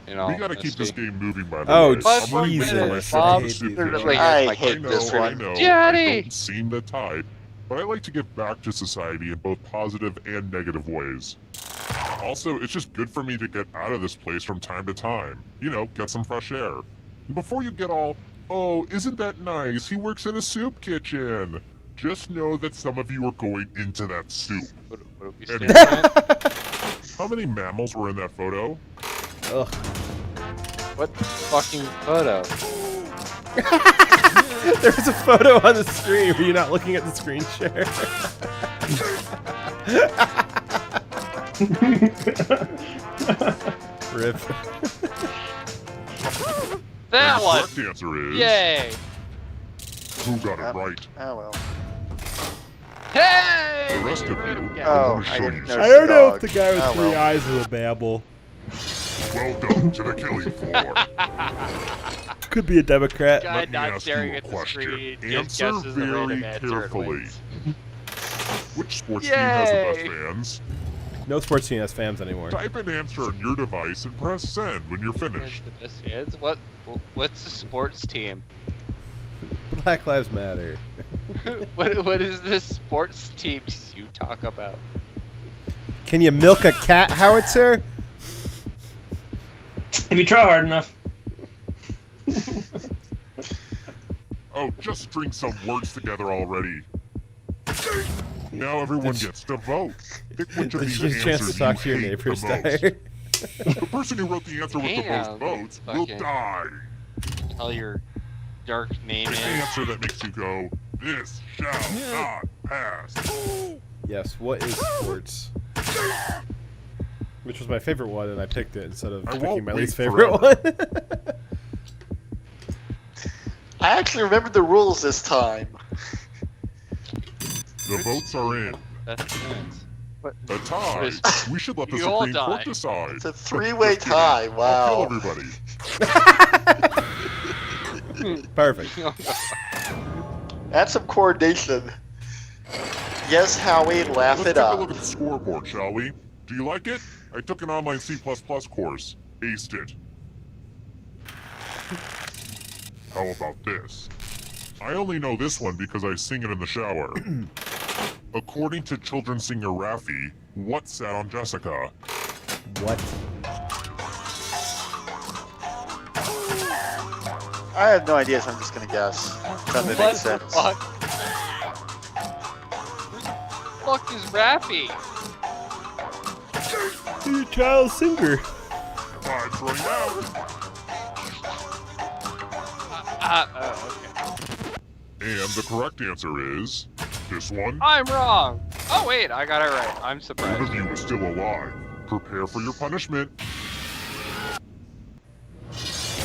You know, We gotta keep this game moving, by the Oh, way. Five I'm more running Jesus. my minutes, second Bob. pursuit They're mission. like- I like- hate this I one. know, Daddy! I don't seem the type, but I like to give back to society in both positive and negative ways. Also, it's just good for me to get out of this place from time to time. You know, get some fresh air. Before you get all, oh, isn't that nice? He works in a soup kitchen. Just know that some of you are going into that soup. What are we Anyway, how many mammals were in that photo? Ugh. What fucking photo? There's a photo on the screen. Were you not looking at the screen share? Rip. That and one! The correct answer is... Yay! Who got it right? Oh well. Hey! The rest of you, Oh, I'm I going to didn't show know. you. I don't know if Dog. the guy with Oh, three well. eyes is a babble. Welcome to the killing floor. Could be a Democrat. Guy Let me not ask staring you a at the question. screen, just Answer guesses the random very answer and carefully. wins. Which sports team has the best Yay! fans? No sports team has fans anymore. Type an answer on your device and press send when you're finished. The best fans? What's the sports team? Black Lives Matter. What is this sports team you talk about? Can you milk a cat howitzer? If you try hard enough. Oh, just string some words together already. Now everyone gets to vote. Pick which of It's these just a chance to answers talk you to your hate neighbors, the most. Dyer. The person who wrote the answer with the Damn, most votes will fucking- die. Tell your dark name Pick the is. answer that makes you go, this shall not pass. Yes, what is sports? Which was my favorite one, and I picked it instead of I picking won't my wait least favorite forever. one. I actually remembered the rules this time. The votes are in. Best fans. A tie. We should let the You all Supreme Court die. decide. It's a three-way Just kidding. tie. I'll Wow. kill everybody. Perfect. That's some coordination. Yes, Howie, laugh Let's it take a look up. at the scoreboard, shall we? Do you like it? I took an online C++ course. Aced it. How about this? I only know this one because I sing it in the shower. According to children's singer Raffi, what sat on Jessica? What? I have no idea, so I'm just gonna guess. Something What makes the sense. fuck? Who the fuck is Rappy? You're a child singer. Time's running out. Oh, okay. And the correct answer is this one. I'm wrong. Oh wait, I got it right. I'm One surprised. of you is still alive. Prepare for your punishment.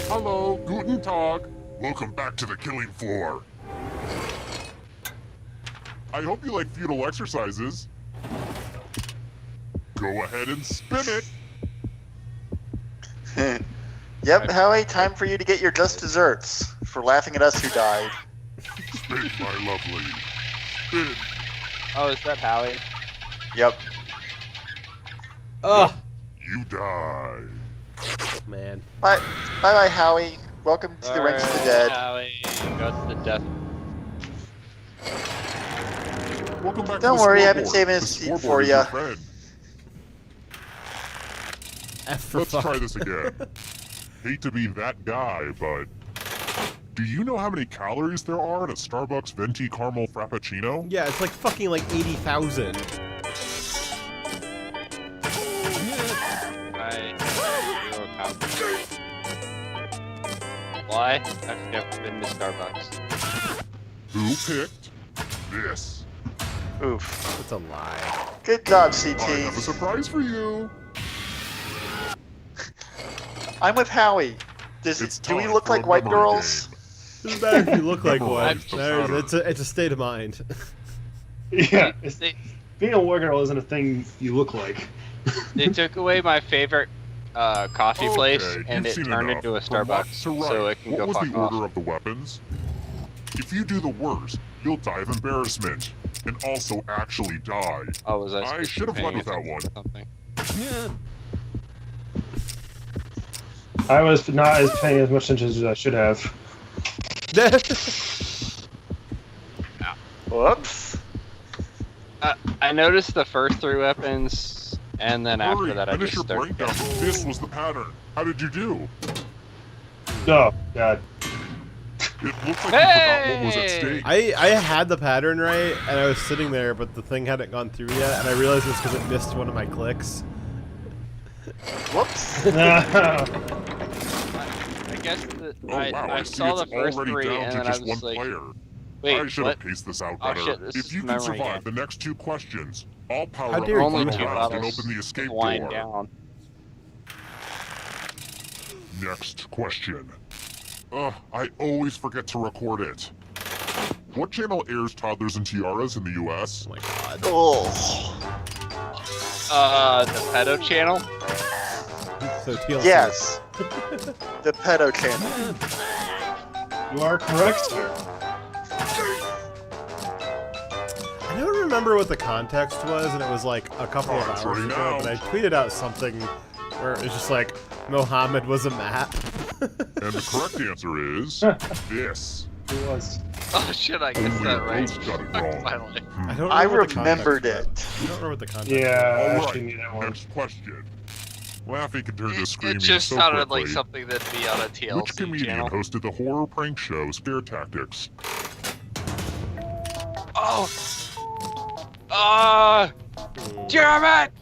Hello, Guten Tag. Welcome back to the killing floor. I hope you like feudal exercises. Go ahead and spin it. Yep, Howie, time for you to get your just desserts for laughing at us who died. Spin, my lovely. Spin. Oh, is that Howie? Yep. Oh, You die. man. Bye, bye, Howie. Welcome to the ranks of the dead. Howie, go to the death. Welcome back Don't to the worry, I've been scoreboard. saving The this seat scoreboard for is ya. your friend. F for Let's fuck. try this again. Hate to be that guy, but do you know how many calories there are in a Starbucks venti caramel frappuccino? Yeah, it's like fucking like 80,000. Why? I've never been to Starbucks. Who picked this? Oof. It's a lie. Good job, I have a CT. surprise for you. I'm with Howie. It's Do we time look for a like white memory girls? Doesn't matter if you look like one. Memorize the pattern. It's a state of mind. Yeah, They, being a war girl isn't a thing you look like. they took away my favorite coffee place, Okay, and you've it seen turned enough. into a From left Starbucks, to right, so it can what go was fuck the off. order of the weapons? If you do the worst, you'll die of embarrassment, and also actually die. Oh, was I? I supposed to should have be led paying with that attention to something? I was not as paying as much attention as I should have. Whoops. I noticed the first three weapons And then after that, I finish just your started. breakdown. This was the pattern. How did you do? Oh, God. It looks like you forgot what was at stake. I had the pattern right, and I was sitting there, but the thing hadn't gone through yet, and I realized it was because it missed one of my clicks. Whoops. I guess that Oh wow, I see saw the it's first already 3, down and to then I just was one like, player. wait, I should what? have paced this out Oh, better. shit, this If is you can memory survive game. the next 2 questions, I'll power How up dare the you. Only final 2 round and bottles open the escape wind door. down. Next question. I always forget to record it. What channel airs Toddlers and Tiaras in the US? Oh my god. Oh. The Pedo channel? So TLC. Yes. The pedo channel. You are correct, sir. I don't remember what the context was, and it was like a couple of Oh, it's hours right ago, now. but I tweeted out something where it was just like, Mohammed was a map. And the correct answer is this. It was. Oh shit, I guessed Only that a right. ghost got it wrong. Finally. I don't I remember what the context remembered was. it. I don't remember what the context Yeah, I Alright, actually knew that one. next question. Laughing can turn to screaming It just so sounded quickly. like something that'd be on a TLC Which comedian channel. hosted the horror prank show Scare Tactics? Oh! Damn it!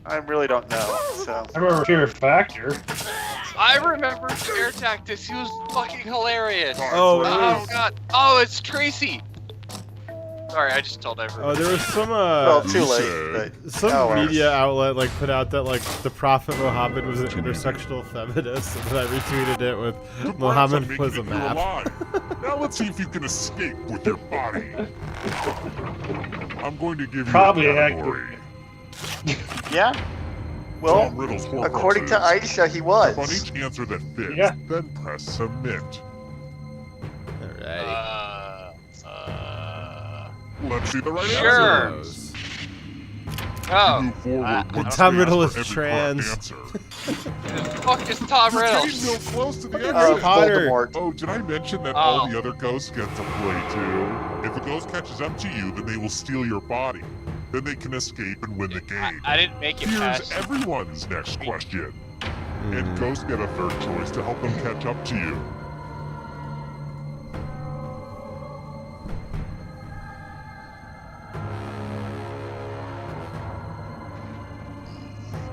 I really don't know. So I remember Fear Factor. I remember Scare Tactics. He was fucking hilarious. Oh, Oh god. Oh, it's Tracy. Sorry, I just told everyone. Oh, there was some well, too You late. said- But some oh, well. media outlet like put out that like the Prophet Muhammad was an intersectional feminist, and then I retweeted it with Congrats on Muhammad making was a it through map. alive. Now let's see if you can escape with your body. I'm going to give you Probably a accurate. category. Yeah. Tom Well, Riddle's Horcruxes. according to Aisha, he On was. each answer that fits, Yeah. then press submit. Alrighty. Let's see the right Sure. answers. Oh, Move forward one Tom space Riddle for is every correct trans. answer. the fuck is Tom You're Riddle? getting so close to the end. Harry Potter. Voldemort. Oh, did I mention that all Oh. the other ghosts get to play too? If a ghost catches up to you, then they will steal your body. Then they can escape and win the game. I didn't make it Here's past. everyone's next question. Hmm. And ghosts get a third choice to help them catch up to you.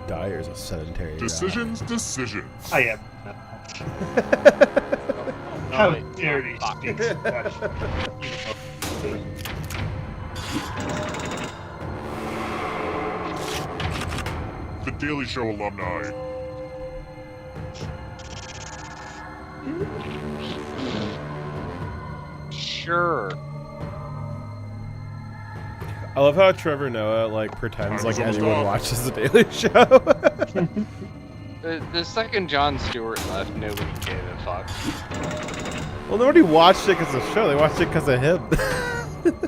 Dyer's a sedentary guy. Decisions. I am. No, How wait. dare he Fuck. speak Spanish? The Daily Show alumni. Sure. I love how Trevor Noah like pretends Time like is almost anyone up. watches the Daily Show. The second Jon Stewart left, nobody gave a fuck. Well, nobody watched it because of the show. They watched it because of him.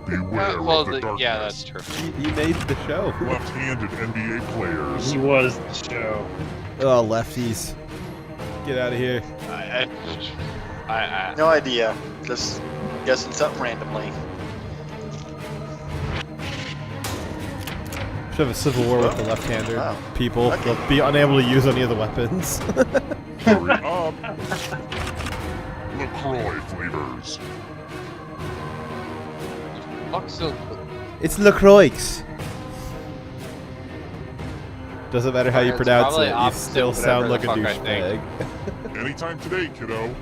Beware Well, of the darkness. yeah, that's true. he made the show. Left-handed NBA players. He was the show. Oh, lefties. Get out of here. I No idea. Just guessing something randomly. Should have a civil war with the left-handed Wow. people. Okay. They'll be unable to use any of the weapons. Hurry up. LaCroix flavors. fuck so. It's LaCroix. Doesn't matter how you It's pronounce probably it, you opposite still sound like whatever a the fuck I think. douchebag. Anytime today, kiddo.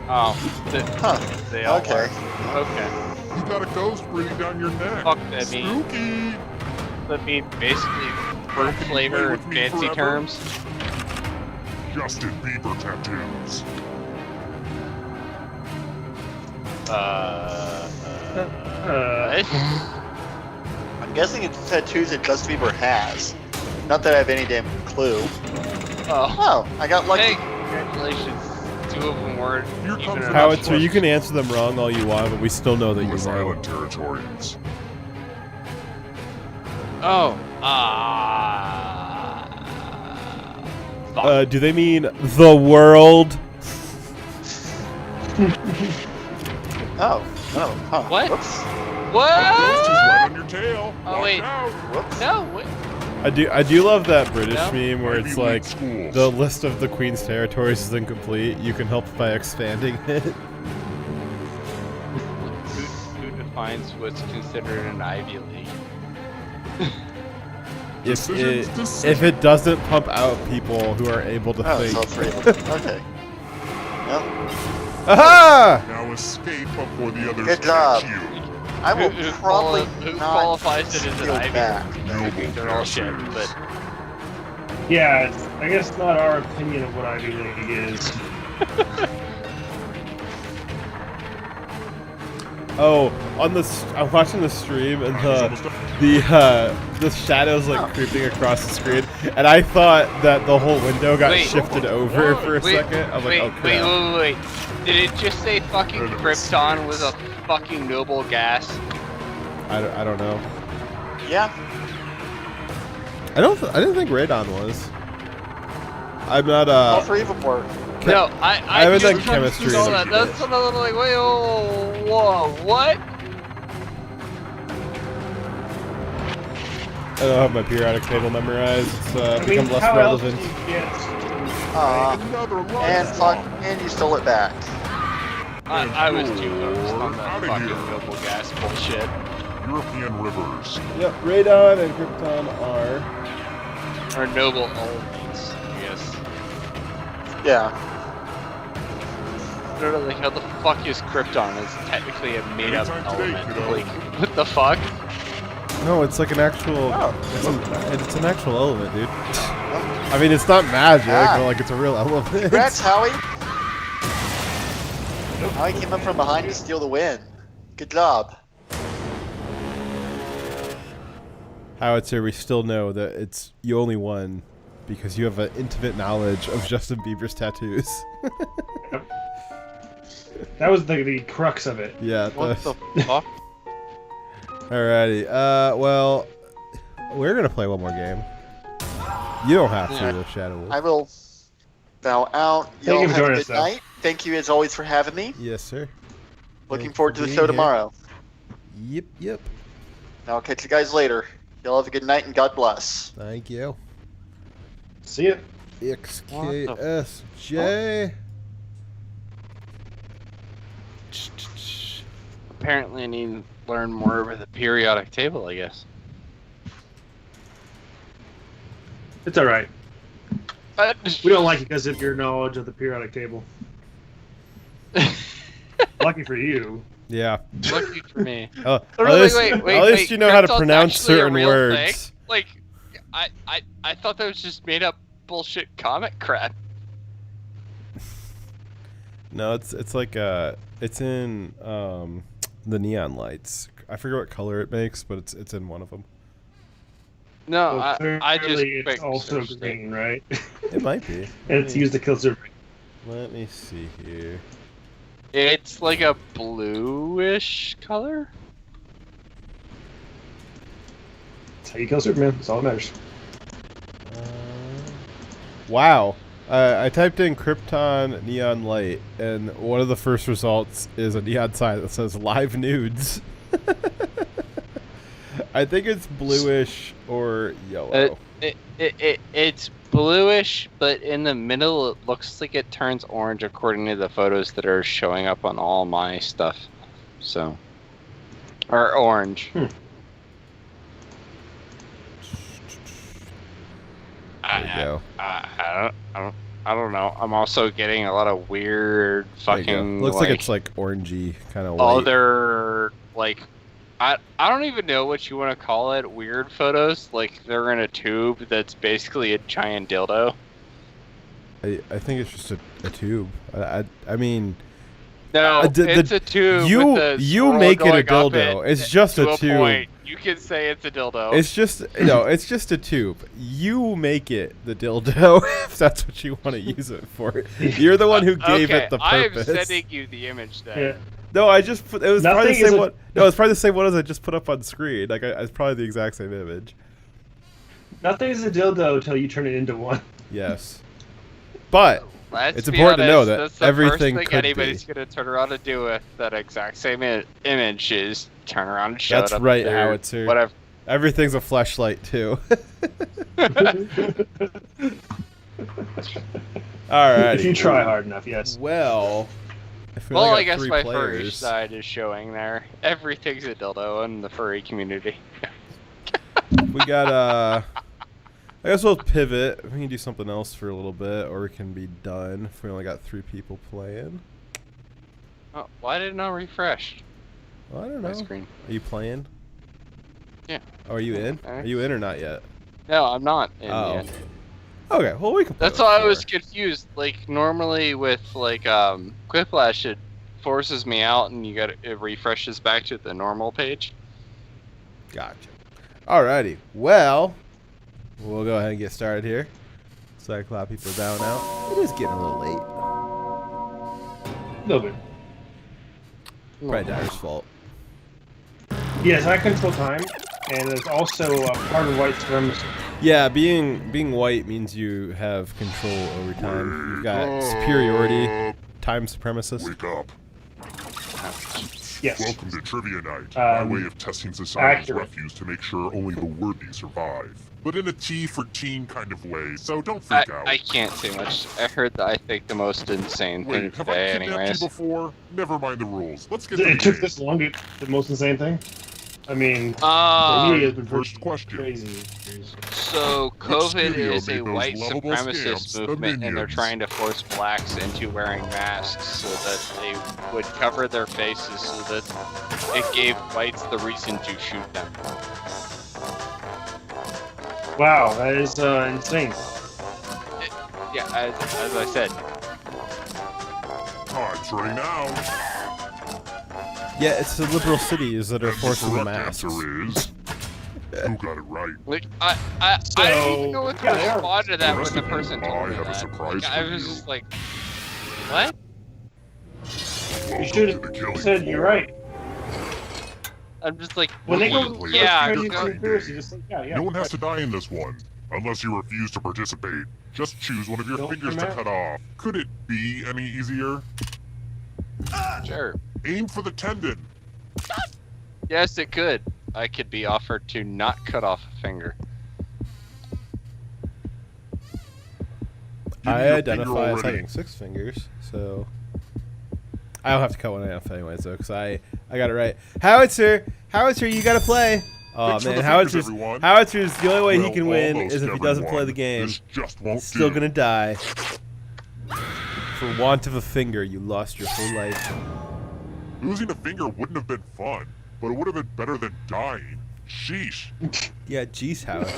Oh, Huh. they all Okay. work. Okay. You got a ghost breathing down your neck. Fuck that mean. Spooky. That mean basically fruit flavor with and me fancy forever? terms. Justin Bieber tattoos. What? I'm guessing it's tattoos that Justin Bieber has. Not that I have any damn clue. Oh, Oh, I got lucky. hey, congratulations. Two of them weren't Here even comes the enough. Howitzer, you can answer them wrong all you want, but we still know that you Lewis know. Island Territorians. Oh, Do they mean the world? Huh. What? Whoops. What? Ghost is right on your tail. Oh, Watch wait. out. Whoops. No. Wait. I do love that British No. meme where Ivy it's League like schools. the list of the Queen's territories is incomplete. You can help by expanding it. Who defines what's considered an Ivy League? If it doesn't pump out people who are able to Oh, think. it's all three of them. Okay. Yep. Aha! Now escape before the others Good job. catch you. I will probably Who not qualifies it as an steal Ivy back. League? I think they're all shit, but Yeah, it's, I guess not our opinion of what Ivy League is. Oh, I'm watching the stream and the shadows like creeping across the screen, and I thought that the whole window got Wait. shifted over for a wait, second. I'm like, wait, oh crap. wait. Did it just say fucking Krypton with a fucking noble gas? I don't know. Yeah. I didn't think Radon was. I'm not All three of them were. No, I haven't just done chemistry saw in that. That's what I was like, wait, whoa, what? I don't have my periodic table memorized. It's become less how else do relevant. you get? Another And fuck, and you stole it back. I was too focused on that Outta fucking here. noble gas bullshit. European rivers. Yep, Radon and Krypton are. Or noble elements, I guess. Yeah. I don't know, like, how the fuck is Krypton? It's technically a made-up Anytime today, element. kiddo. Like, what the fuck? No, it's like an actual. Oh. It's an actual element, dude. I mean, it's not magic, Ah. but like it's a real element. Congrats, Howie. Howie came up from behind to steal the win. Good job. Howitzer, we still know that you only won because you have an intimate knowledge of Justin Bieber's tattoos. That was the crux of it. Yeah. What the fuck? Alrighty. Well, we're gonna play one more game. You don't have to, Yeah. though, Shadow Wolf. I will bow out. Thank Y'all you for have a joining good us, though. night. Thank you as always for having me. Yes, sir. Looking Thanks forward for to the being show here. tomorrow. Yep. I'll catch you guys later. Y'all have a good night and God bless. Thank you. See ya. XKSJ. Apparently I need to learn more about the periodic table, I guess. It's alright. But We don't like it because of your knowledge of the periodic table. Lucky for you. Yeah. lucky for me. Oh, Really, at least you know how to Krypton's pronounce actually a certain real words. thing? Like, I thought that was just made up bullshit comic crap. No, it's like it's in the neon lights. I forget what color it makes, but it's in one of them. No, Well, I just clearly quick it's also searched it. green, right? It might be. And it's used to kill Superman. Let me see here. It's like a bluish color. That's how you kill Superman. That's all that matters. Wow. I typed in Krypton neon light, and one of the first results is a neon sign that says live nudes. I think it's bluish or yellow. It's bluish, but in the middle it looks like it turns orange according to the photos that are showing up on all my stuff. So, or orange. There you go. I don't know. I'm also getting a lot of weird There you go. fucking Looks like it's like orangey kind of white. other like I don't even know what you want to call it. Weird photos, like they're in a tube that's basically a giant dildo. I think it's just a tube. I mean, No, it's a tube. you with the swirl make it a going up dildo. It's just to a tube. point. You can say it's a dildo. It's just it's just a tube. You make it the dildo if that's what you want to use it for. You're the one who gave okay, it the I am purpose. sending you the image then. Yeah. No, I just put. It was probably the Nothing is same a- one. No, it's probably the same one as I just put up on screen. Like it's probably the exact same image. Nothing is a dildo until you turn it into one. Yes, but It's important to know that that's the everything first thing could anybody's be. going to turn around and do with that exact same image is turn around and show That's it up right, there, Howitzer. whatever. Everything's a fleshlight too. Alright. If you try hard enough, yes. Well, if we Well, only I got guess 3 my players, furry side is showing there. Everything's a dildo in the furry community. we got I guess we'll pivot. We can do something else for a little bit, or we can be done if we only got 3 people playing. Oh, why did it not refresh? Well, I don't My know. screen. Are you playing? Yeah. Oh, are you in? Are you in or not yet? No, I'm not in Oh. yet. Okay, well we can play That's with why I 4. was confused. Like normally with like Quiplash, it forces me out and it refreshes back to the normal page. Gotcha. Alrighty. Well, we'll go ahead and get started here. So a lot of people are down now. It is getting a little late. A little bit. Probably Dyer's fault. Yes, I control time, and it's also part of white supremacy. Yeah, being white means you have control over time. You've got superiority, time supremacist. Wake up. Yes. Welcome to Trivia Night, my way of testing society's accurate. refuse to make sure only the worthy survive. But in a T for teen kind of way, so don't freak out. I can't say much. I heard that I think the most insane thing Wait, have I today, kidnapped anyways. you before? Never mind the rules. Let's get to It the took game. this long to get the most insane thing? I mean, for me, it's been First question. crazy. So COVID studio is a made those white lovable supremacist scamps the movement, and they're minions? trying to force blacks into wearing masks so that they would cover their faces, so that it gave whites the reason to shoot them. Wow, that is insane. Yeah, as I said. Time's running out. Yeah, it's the liberal cities that are And the forcing the correct masks. answer is... Who got it right? Like I don't even know what to yeah, they are. respond to that The when rest the of you, person told I me have a that. surprise Like, I for was you. just like, what? Welcome You should to the have killing said you're floor. right. I'm just like, When they We're go, going to play yeah, this crazy game. conspiracy, just like, yeah. No one has to die in this one, unless you refuse to participate. Just choose one of your Don't fingers to come out. cut off. Could it be any easier? sure. Aim for the tendon. Yes, it could. I could be offered to not cut off a finger. Give me I your identify finger as already. having 6 fingers, so I don't have to cut one off anyways, though, because I got it right. Howitzer, you gotta play. Oh Thanks for man, the Howitzer, fingers, everyone. Howitzer, the only way Well, he can win almost is if he doesn't play everyone. the game. This just won't He's still do. gonna die. For want of a finger, you lost your whole life. Losing a finger wouldn't have been fun, but it would have been better than dying. Sheesh. Yeah, jeez, Howitzer.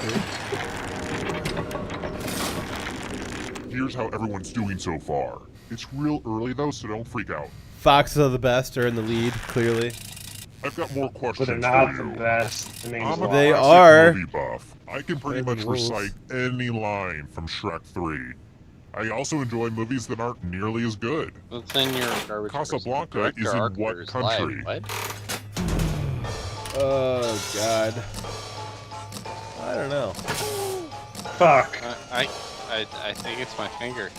Here's how everyone's doing so far. It's real early though, so don't freak out. Foxes are the best, are in the lead, clearly. I've got more But questions they're not for the you. best. The name's I'm a They classic are. movie buff. I can pretty They're much the rules. recite any line from Shrek 3. I also enjoy movies that aren't nearly as good. What's in your garbage? Casablanca is in what country? What? Oh god. I don't know. Fuck. I think it's my finger.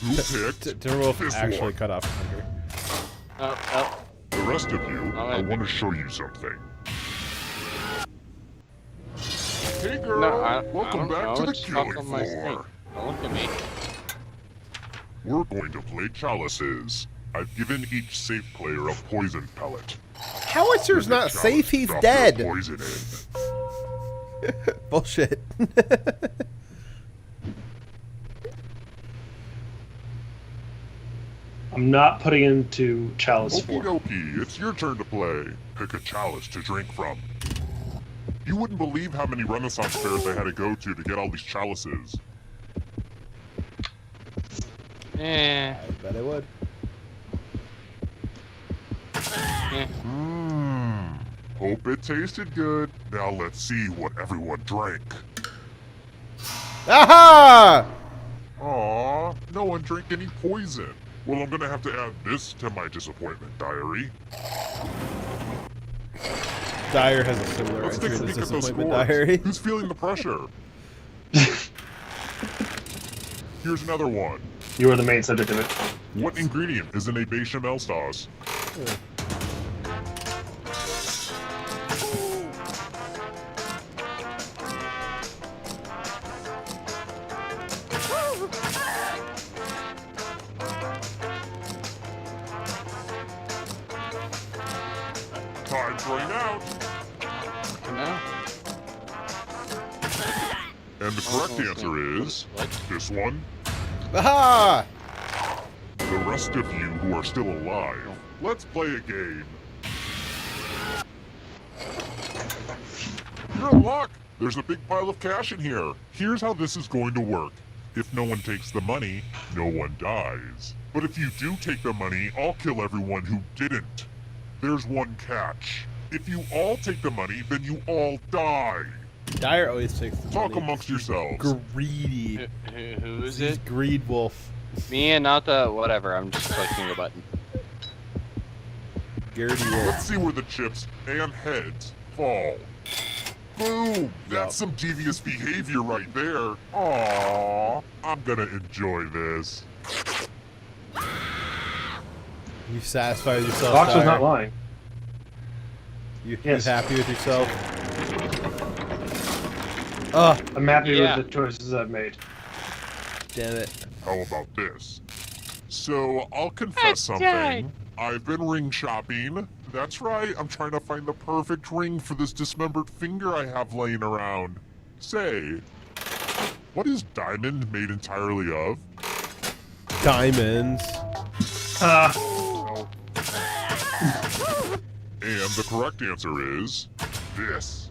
Who picked Timberwolf this actually one? cut off a finger. Oh, The rest of you, Oh, I I want to show you something. Hey girl, no, I welcome don't back know. to the It's up killing on my screen. floor. Don't look at me. We're going to play chalices. I've given each safe player a poison pellet. Howitzer's not Chalice, safe, he's drop your dead. Poison in. Bullshit. I'm not putting into Chalice Okie 4. dokie, it's your turn to play. Pick a chalice to drink from. You wouldn't believe how many Renaissance fairs I had to go to get all these chalices. Eh. I bet I would. Hope it tasted good. Now let's see what everyone drank. Aha! Aw, no one drank any poison. Well, I'm gonna have to add this to my disappointment diary. Dyer has a similar Let's take entry a in his peek at those disappointment scores. diary. Who's feeling the pressure? Here's another one. You are the main subject of it. What ingredient is in a bechamel sauce? Time's running out. No. And the correct answer is this one. Aha! The rest of you who are still alive, let's play a game. You're in luck. There's a big pile of cash in here. Here's how this is going to work. If no one takes the money, no one dies. But if you do take the money, I'll kill everyone who didn't. There's one catch. If you all take the money, then you all die. Dyer always takes the Talk money. amongst yourselves. Greedy. Who is He's it? Greed Wolf. Me and not the whatever. I'm just clicking the button. Garrity Wolf. Let's see where the chips and heads fall. Boom! That's some devious behavior right there. Aww, I'm gonna enjoy this. You satisfied with yourself, Fox was Dyer? not lying. You Yes. happy with yourself? Oh, I'm happy Yeah. with the choices I've made. damn it. How about this? So, I'll confess something. I've been ring shopping. That's right, I'm trying to find the perfect ring for this dismembered finger I have laying around. Say, what is diamond made entirely of? Diamonds. And the correct answer is this.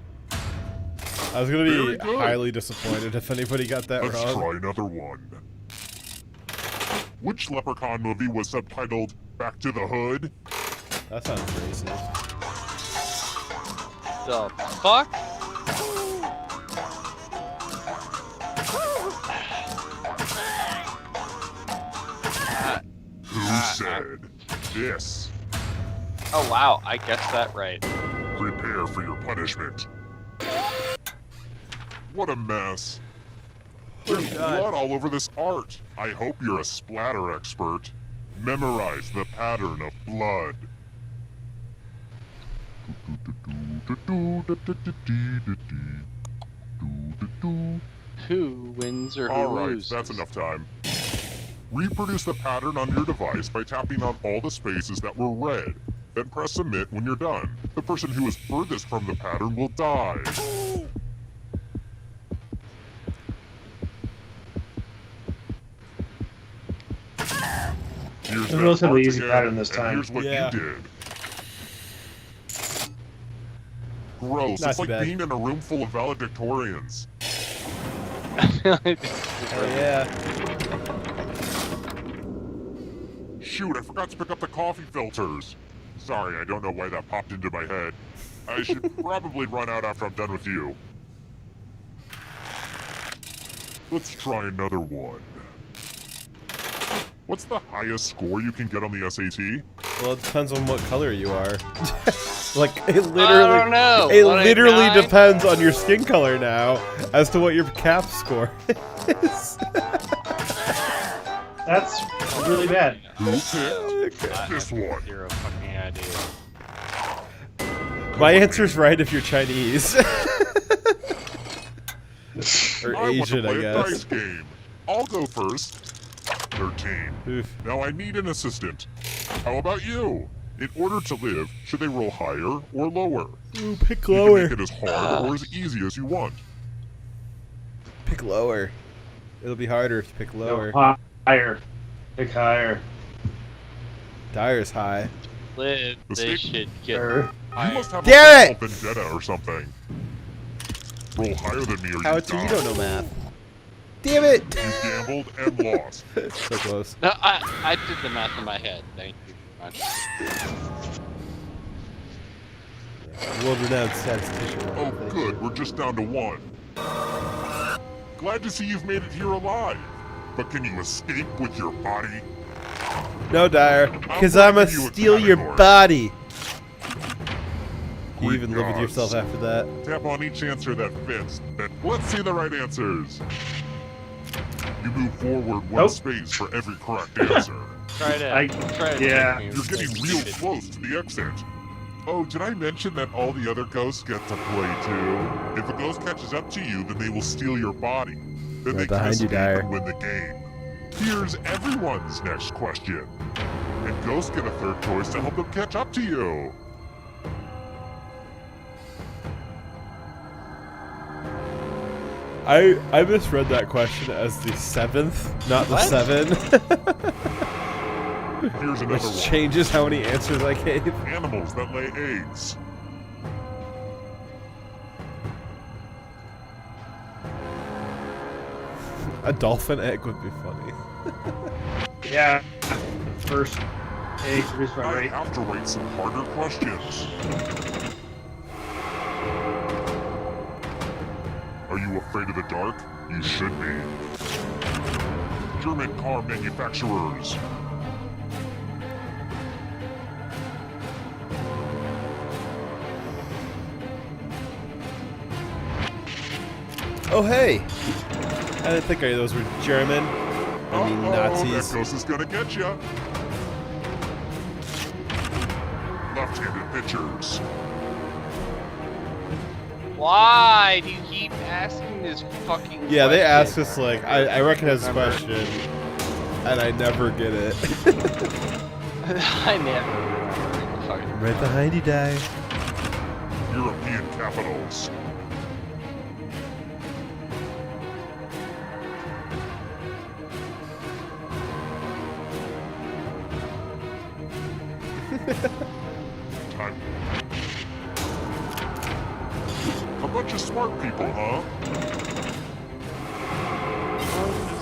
I was gonna Very be good. highly disappointed if anybody got that Let's wrong. try another one. Which Leprechaun movie was subtitled Back to the Hood? That sounds racist. The fuck? Who said this? Oh wow, I guessed that right. Prepare for your punishment. What a mess. There's blood all over this art. I hope you're a splatter expert. Memorize the pattern of blood. Who wins or who Alright, loses? that's enough time. Reproduce the pattern on your device by tapping on all the spaces that were red. Then press submit when you're done. The person who is furthest from the pattern will die. Here's It's a that relatively art easy again, pattern this and time. here's what Yeah. you did. Gross, Not it's too like bad. being in a room full of valedictorians. Oh yeah. Shoot, I forgot to pick up the coffee filters. Sorry, I don't know why that popped into my head. I should probably run out after I'm done with you. Let's try another one. What's the highest score you can get on the SAT? Well, it depends on what color you are. Like it literally. I don't know. It 189? literally depends on your skin color now as to what your CAP score is. That's really bad. Who picked this one? Zero fucking idea. My answer's right if you're Chinese. Or I want to Asian, play I a guess. dice game. I'll go first. 13. Oof. Now I need an assistant. How about you? In order to live, should they roll higher or lower? Ooh, pick You lower. can make it as hard or as easy as you want. Pick lower. It'll be harder if you pick lower. No, higher. Pick higher. Dyer's high. Live, they Mistake. should get You must have Damn a personal vendetta or something. Roll higher than me or you Howitzer, die. you don't know math. Damn it! You gambled and lost. So close. No, I did the math in my head. Thank you very much. World-renowned statistician. Oh, Thank good. you. We're just down to one. Glad to see you've made it here alive. But can you escape with your body? No, Dyer, because gonna I'ma give you a steal your category. body. You Great even live with gods. yourself after that. Tap on each answer that fits. Then let's see the right answers. You move forward one space for every correct answer. Try to. Yeah. You're getting real close to the exit. Oh, did I mention that all the other ghosts get to play too? If a ghost catches up to you, then they will steal your body. Then they can escape and win the game. Here's everyone's next question. And ghosts get a third choice to help them catch up to you. I misread that question as the 7th, not the 7. Here's another Which one. changes how many answers I gave. Animals that lay eggs. A dolphin egg would be funny. Yeah. First egg produced by I rate. have to rate some harder questions. Are you afraid of the dark? You should be. German car manufacturers. Oh hey! I didn't think any of those were German. I mean Nazis. That ghost is gonna get ya. Left-handed pitchers. Why do you keep asking this fucking Yeah, they ask question? us like I recognize this question, and I never get it. I never remember. Fucking Right behind you, die. European capitals. Time. A bunch of smart people, huh?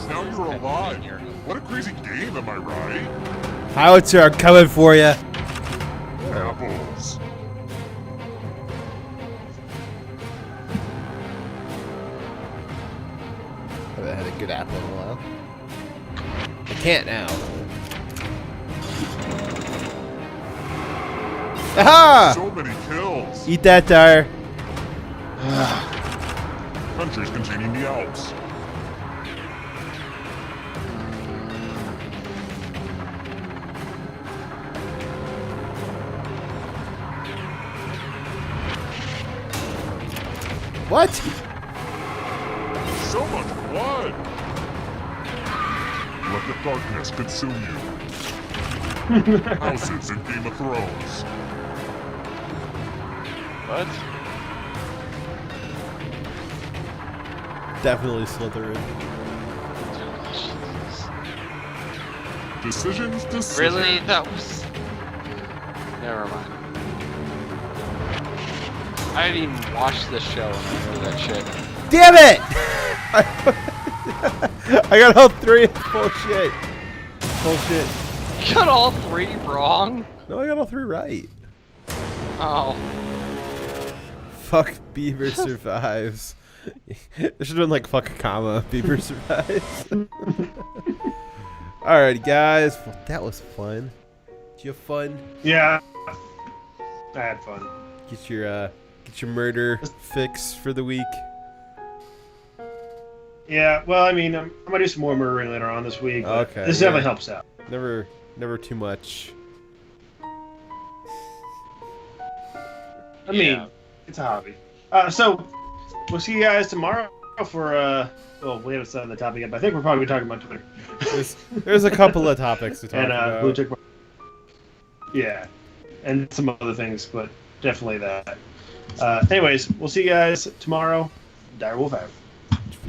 Now you're alive. What a crazy game, am I right? Howitzer, I'm coming for you. Apples. I haven't had a good apple in a while. I can't now. Aha! So many kills. Eat that, Dyer. Countries containing the Alps. What? So much blood. Let the darkness consume you. Houses in Game of Thrones. What? Definitely Slytherin. Decisions. Really? That was. Never mind. I didn't even watch the show and I know that shit. Damn it! I got all 3. Bullshit. Bullshit. You got all 3 wrong? No, I got all 3 right. Oh. Fuck Bieber survives. There should have been like fuck a comma. Bieber survives. Alright, guys. Well, that was fun. Did you have fun? Yeah. I had fun. Get your murder fix for the week. Yeah, well, I mean, I'm gonna do some more murdering later on this week. But Okay, this definitely helps out. Never too much. I mean, it's a hobby. So, we'll see you guys tomorrow for, well, we haven't said the topic yet, but I think we're probably talking about Twitter. There's a couple of topics to talk and, about. Blue check mark. Yeah, and some other things, but definitely that. Anyways, we'll see you guys tomorrow. Direwolf out.